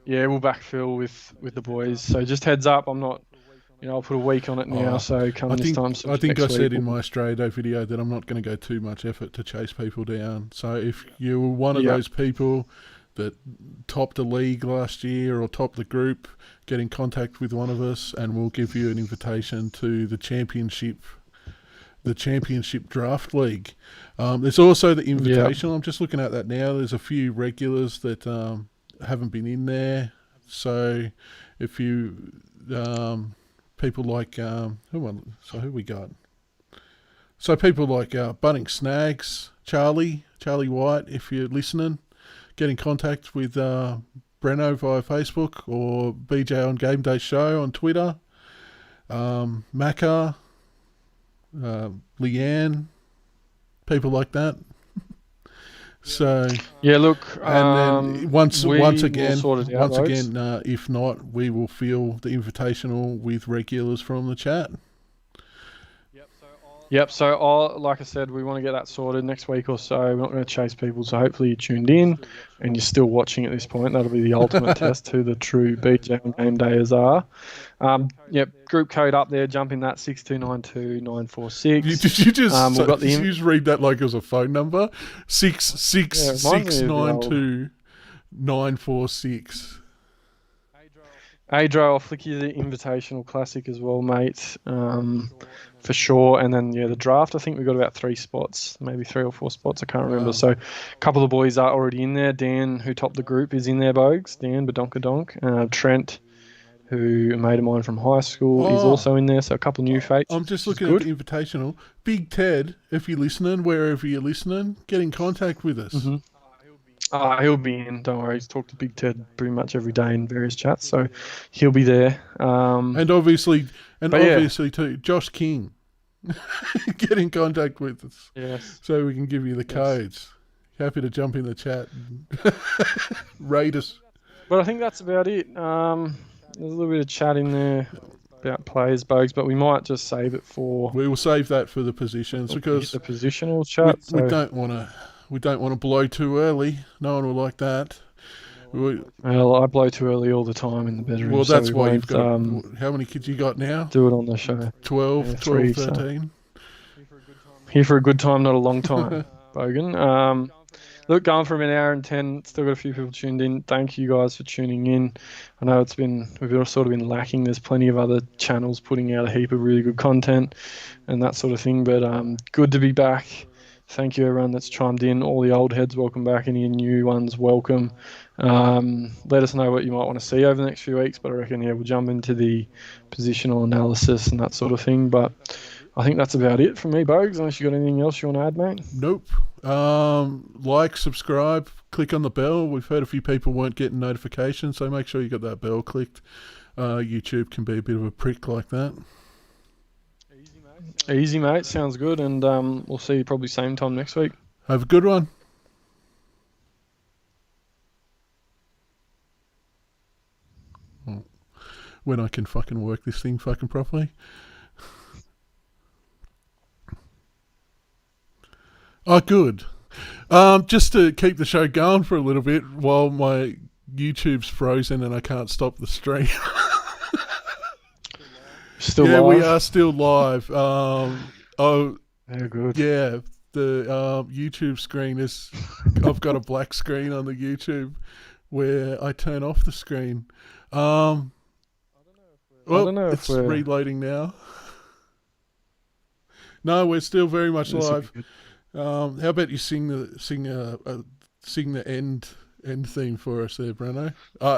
Yeah, we'll backfill with the boys. So just heads up, I'm not, I'll put a week on it now, so come this time. I think I said in my Australia Day video that I'm not going to go too much effort to chase people down. So if you're one of those people that topped a league last year or topped the group, get in contact with one of us and we'll give you an invitation to the championship draft league. There's also the invitational. I'm just looking at that now. There's a few regulars that haven't been in there. So if you people like who we got? So people like Bunning Snags, Charlie White, if you're listening, get in contact with Breno via Facebook or BJ on GameDay Show on Twitter. Macca, Leanne, people like that. So look, and then once again, out, if not, we will fill the invitational with regulars from the chat. Yep, so like I said, we want to get that sorted next week or so. We're not going to chase people, so hopefully you tuned in and you're still watching at this point. That'll be the ultimate test who the true BJ and Game Dayers are. Group code up there, jump in that 6292946. Did you just read that like it was a phone number? 6692946. Adro, I'll flick you the Invitational Classic as well, mate, for sure. And then, the draft, I think we've got about 3 spots, maybe 3 or 4 spots, I can't remember. So a couple of boys are already in there. Dan, who topped the group, is in there, Bogues. Dan Badonkadonk. Trent, who a mate of mine from high school, is also in there. So a couple of new fates. I'm just looking at the Invitational. Big Ted, if you're listening, wherever you're listening, get in contact with us. Mm-hmm. He'll be in, don't worry. He's talked to Big Ted pretty much every day in various chats, so he'll be there. And obviously too, Josh King, get in contact with us. Yes. So we can give you the codes. Happy to jump in the chat and rate us. But I think that's about it. There's a little bit of chat in there. about players, Bogues, but we might just save it for. We will save that for the positions because the positional chat. We don't want to blow too early. No one will like that. Well, I blow too early all the time in the bedroom. Well, that's why you've got. How many kids you got now? Do it on the show. 12, 13. So. Here for a good time, not a long time, Bogan. Look, going from an hour and 10, still got a few people tuned in. Thank you guys for tuning in. I know we've sort of been lacking. There's plenty of other channels putting out a heap of really good content and that sort of thing. But good to be back. Thank you everyone that's chimed in. All the old heads, welcome back. Any new ones, welcome. Let us know what you might want to see over the next few weeks. But I reckon, we'll jump into the positional analysis and that sort of thing. But I think that's about it from me, Bogues, unless you got anything else you want to add, mate? Nope. Like, subscribe, click on the bell. We've heard a few people weren't getting notifications, so make sure you got that bell clicked. YouTube can be a bit of a prick like that. Easy, mate. Sounds good. And we'll see you probably same time next week. Have a good one. When I can fucking work this thing fucking properly. Oh, good. Just to keep the show going for a little bit while my YouTube's frozen and I can't stop the stream. Still live? We are still live. Very good. Yeah, the YouTube screen is... I've got a black screen on the YouTube where I turn off the screen. I don't know if it's reloading now. No, we're still very much live. How about you sing the end theme for us there, Breno?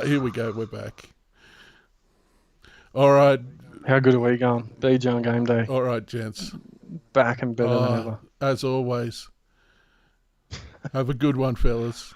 Here we go. We're back. All right. How good are we going? BJ on game day. All right, gents. Back and better than ever. As always. Have a good one, fellas.